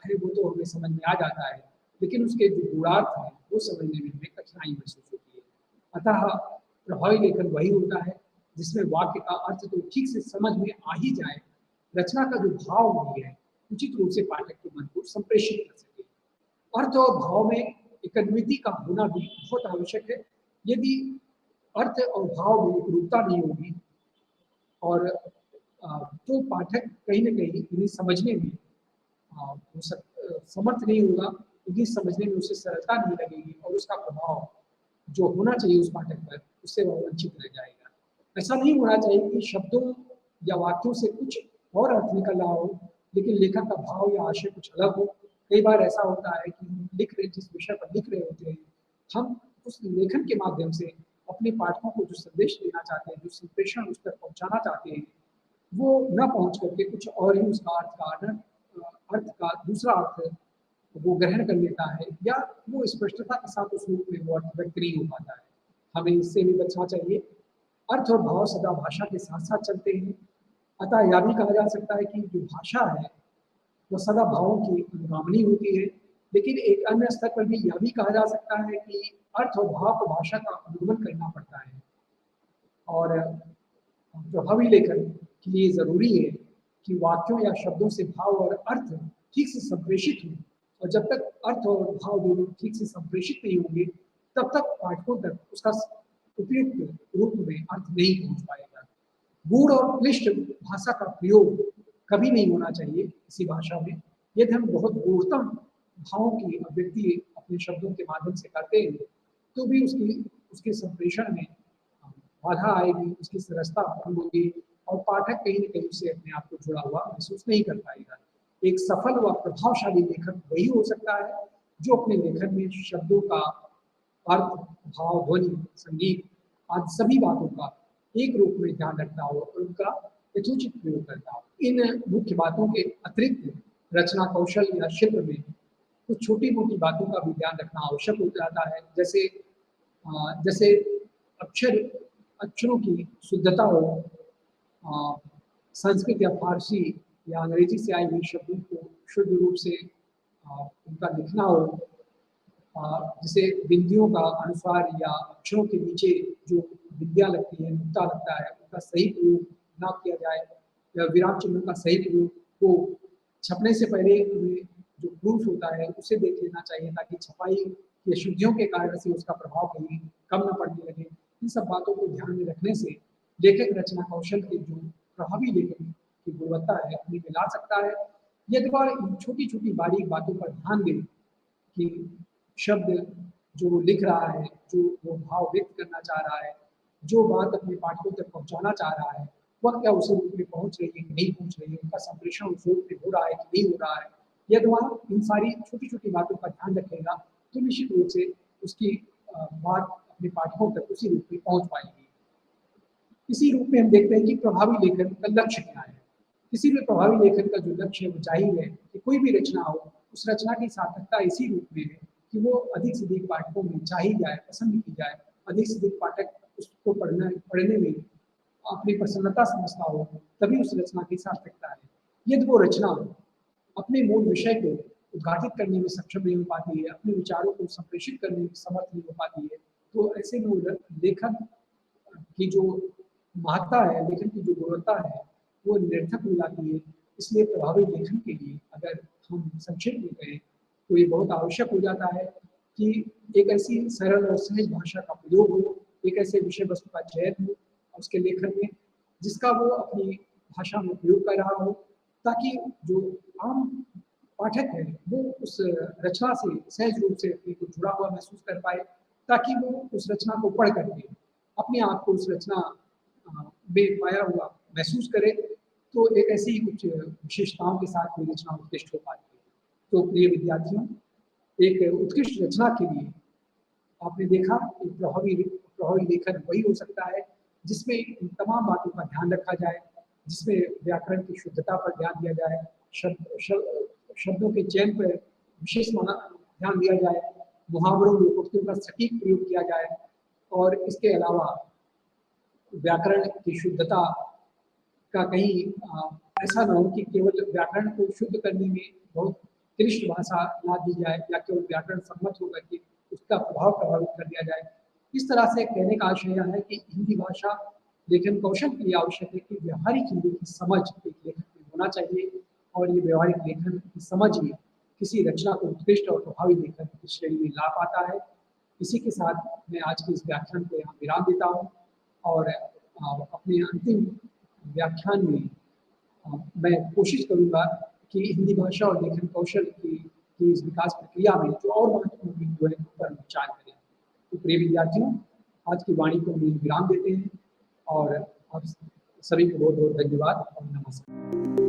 है वो तो हमें समझ में आ जाता है, लेकिन उसके जो गूढ़ार्थ है वो समझने में हमें कठिनाई महसूस होती है। अतः प्रभावी लेखन वही होता है जिसमें वाक्य का अर्थ तो ठीक से समझ में आ ही जाए, रचना का जो भाव भी है उचित रूप से पाठक के मन को संप्रेषित कर सके। अर्थ और भाव में एक अन्विति का होना भी बहुत आवश्यक है। यदि अर्थ और भाव में एक रूपता नहीं होगी और तो पाठक कहीं न कहीं इन्हें समझने में समर्थ नहीं होगा, इन्हें समझने में उसे सरलता नहीं लगेगी और उसका प्रभाव जो होना चाहिए उस पाठक पर, उससे वह वंचित रह जाएगा। ऐसा नहीं होना चाहिए कि शब्दों या वाक्यों से कुछ और अर्थ निकल रहा हो, लेकिन लेखक का भाव या आशय कुछ अलग हो। कई बार ऐसा होता है कि हम लिख रहे, जिस विषय पर लिख रहे होते हैं, हम उस लेखन के माध्यम से अपने पाठकों को जो संदेश देना चाहते हैं, जो संप्रेषण उस तक पहुँचाना चाहते हैं, वो न पहुँच करके कुछ और ही उसका अर्थ का दूसरा अर्थ वो ग्रहण कर लेता है, या वो स्पष्टता के साथ उस रूप में वो अर्थ व्यक्त नहीं हो पाता है। हमें इससे भी बचना चाहिए। अर्थ और भाव सदा भाषा के साथ साथ चलते हैं। अतः यह भी कहा जा सकता है कि जो भाषा है वो सदा भावों की अनुगामिनी होती है, लेकिन एक अन्य स्तर पर भी यह भी कहा जा सकता है कि अर्थ और भाव को भाषा का अनुगमन करना पड़ता है। और प्रभावी लेखन के लिए जरूरी है कि वाक्यों या शब्दों से भाव और अर्थ ठीक से संप्रेषित हो, और जब तक अर्थ और भाव दोनों ठीक से संप्रेषित नहीं होंगे, तब तक पाठकों तक उसका उपयुक्त रूप में अर्थ नहीं पहुंच पाएगा। गूढ़ और क्लिष्ट भाषा का प्रयोग कभी नहीं होना चाहिए किसी भाषा में। यदि हम बहुत गूढ़तम भावों की अभिव्यक्ति अपने शब्दों के माध्यम से करते हैं, तो भी उसके संप्रेषण में बाधा आएगी, उसकी सरसता भंग होगी और पाठक कहीं न कहीं उससे अपने आप को जुड़ा हुआ महसूस नहीं कर पाएगा। एक सफल व प्रभावशाली लेखक वही हो सकता है जो अपने लेखन में शब्दों का अर्थ, भाव, ध्वनि, संगीत आदि सभी बातों का एक रूप में ध्यान रखता हो और उनका यथोचित प्रयोग करता हो। इन मुख्य बातों के अतिरिक्त रचना कौशल या शिल्प में कुछ छोटी मोटी बातों का भी ध्यान रखना आवश्यक हो जाता है। जैसे अक्षरों की शुद्धता हो, संस्कृत या फारसी या अंग्रेजी से आए हुए शब्दों को शुद्ध रूप से उनका लिखना हो, जैसे बिंदियों का अनुस्वार या अक्षरों के नीचे जो बिंदियाँ लगती हैं, नुक्ता लगता है, उनका सही प्रयोग ना किया जाए या विराम चिन्हों का सही प्रयोग को छपने से पहले हमें जो प्रूफ होता है उसे देख लेना चाहिए, ताकि छपाई की अशुद्धियों के कारण से उसका प्रभाव कहीं कम न पड़ने लगे। इन सब बातों को ध्यान में रखने से लेखक रचना कौशल के जो प्रभावी लेखन की गुणवत्ता है उन्हें में ला सकता है। यदि वह इन छोटी-छोटी बारीक बातों पर ध्यान दे कि शब्द जो लिख रहा है, जो वो भाव व्यक्त करना चाह रहा है, जो बात अपने पाठकों तक पहुँचाना चाह रहा है, वह क्या उस रूप में पहुँच रही है कि नहीं पहुँच रही है, उनका संप्रेषण उस रूप में हो रहा है कि नहीं हो रहा है। यदि वह इन सारी छोटी-छोटी बातों का ध्यान रखेगा, तो निश्चित रूप से उसकी बात अपने पाठकों तक उसी रूप में पहुँच पाएगी। इसी रूप में हम देखते हैं कि प्रभावी लेखन का लक्ष्य क्या है। किसी भी प्रभावी लेखन का जो लक्ष्य है वो जाहिर है कि कोई भी रचना हो, उस रचना की सार्थकता इसी रूप में है कि वो अधिक से अधिक पाठकों में चाही जाए, पसंद की जाए, अधिक से अधिक पाठक उसको पढ़ने में अपनी प्रसन्नता समझता हो, तभी उस रचना की सार्थकता है। यदि वो रचना अपने मूल विषय को उद्घाटित करने में सक्षम नहीं हो पाती है, अपने विचारों को संप्रेषित करने में समर्थ नहीं हो पाती है, तो ऐसे में वो लेखन की जो महत्ता है, लेखन की जो गुणवत्ता है, वो निरर्थक हो जाती है। इसलिए प्रभावी लेखन के लिए अगर हम संक्षेप में कहें, तो ये बहुत आवश्यक हो जाता है कि एक ऐसी सरल और सहज भाषा का प्रयोग हो, एक ऐसे विषय वस्तु का चयन हो उसके लेखन में, जिसका वो अपनी भाषा में प्रयोग कर रहा हो, ताकि जो आम पाठक है, वो उस रचना से सहज रूप से अपने को जुड़ा हुआ महसूस कर पाए, ताकि वो उस रचना को पढ़ करके अपने आप को उस रचना में पाया हुआ महसूस करे, तो एक ऐसी ही कुछ विशेषताओं के साथ कोई रचना उत्कृष्ट हो पाती है। तो प्रिय विद्यार्थियों, एक उत्कृष्ट रचना के लिए आपने देखा कि प्रभावी प्रभावी लेखन वही हो सकता है जिसमें इन तमाम बातों का ध्यान रखा जाए, जिसमें व्याकरण की शुद्धता पर ध्यान दिया जाए, शब्दों के चयन पर विशेष ध्यान दिया जाए, मुहावरों लोकोक्तियों का सटीक प्रयोग किया जाए, और इसके अलावा व्याकरण की शुद्धता का कहीं ऐसा न हो कि केवल व्याकरण को शुद्ध करने में बहुत क्लिष्ट भाषा ना दी जाए या केवल व्याकरण सम्मत होकर के उसका प्रभाव प्रभावित कर दिया जाए। इस तरह से कहने का आशय यह है कि हिंदी भाषा लेखन कौशल के लिए आवश्यक है कि व्यावहारिक हिंदी की समझ एक लेखक में होना चाहिए, और ये व्यावहारिक लेखन की समझ ही किसी रचना को उत्कृष्ट और प्रभावी लेखन की श्रेणी में ला पाता है। इसी के साथ मैं आज के इस व्याख्यान को यहाँ विराम देता हूँ, और अपने अंतिम व्याख्यान में मैं कोशिश करूँगा कि हिंदी भाषा और लेखन कौशल की इस विकास प्रक्रिया में जो और महत्वपूर्ण बिंदु है उन पर विचार करें। तो प्रिय विद्यार्थियों, आज की वाणी को हम विराम देते हैं, और आप सभी को बहुत बहुत धन्यवाद और नमस्कार।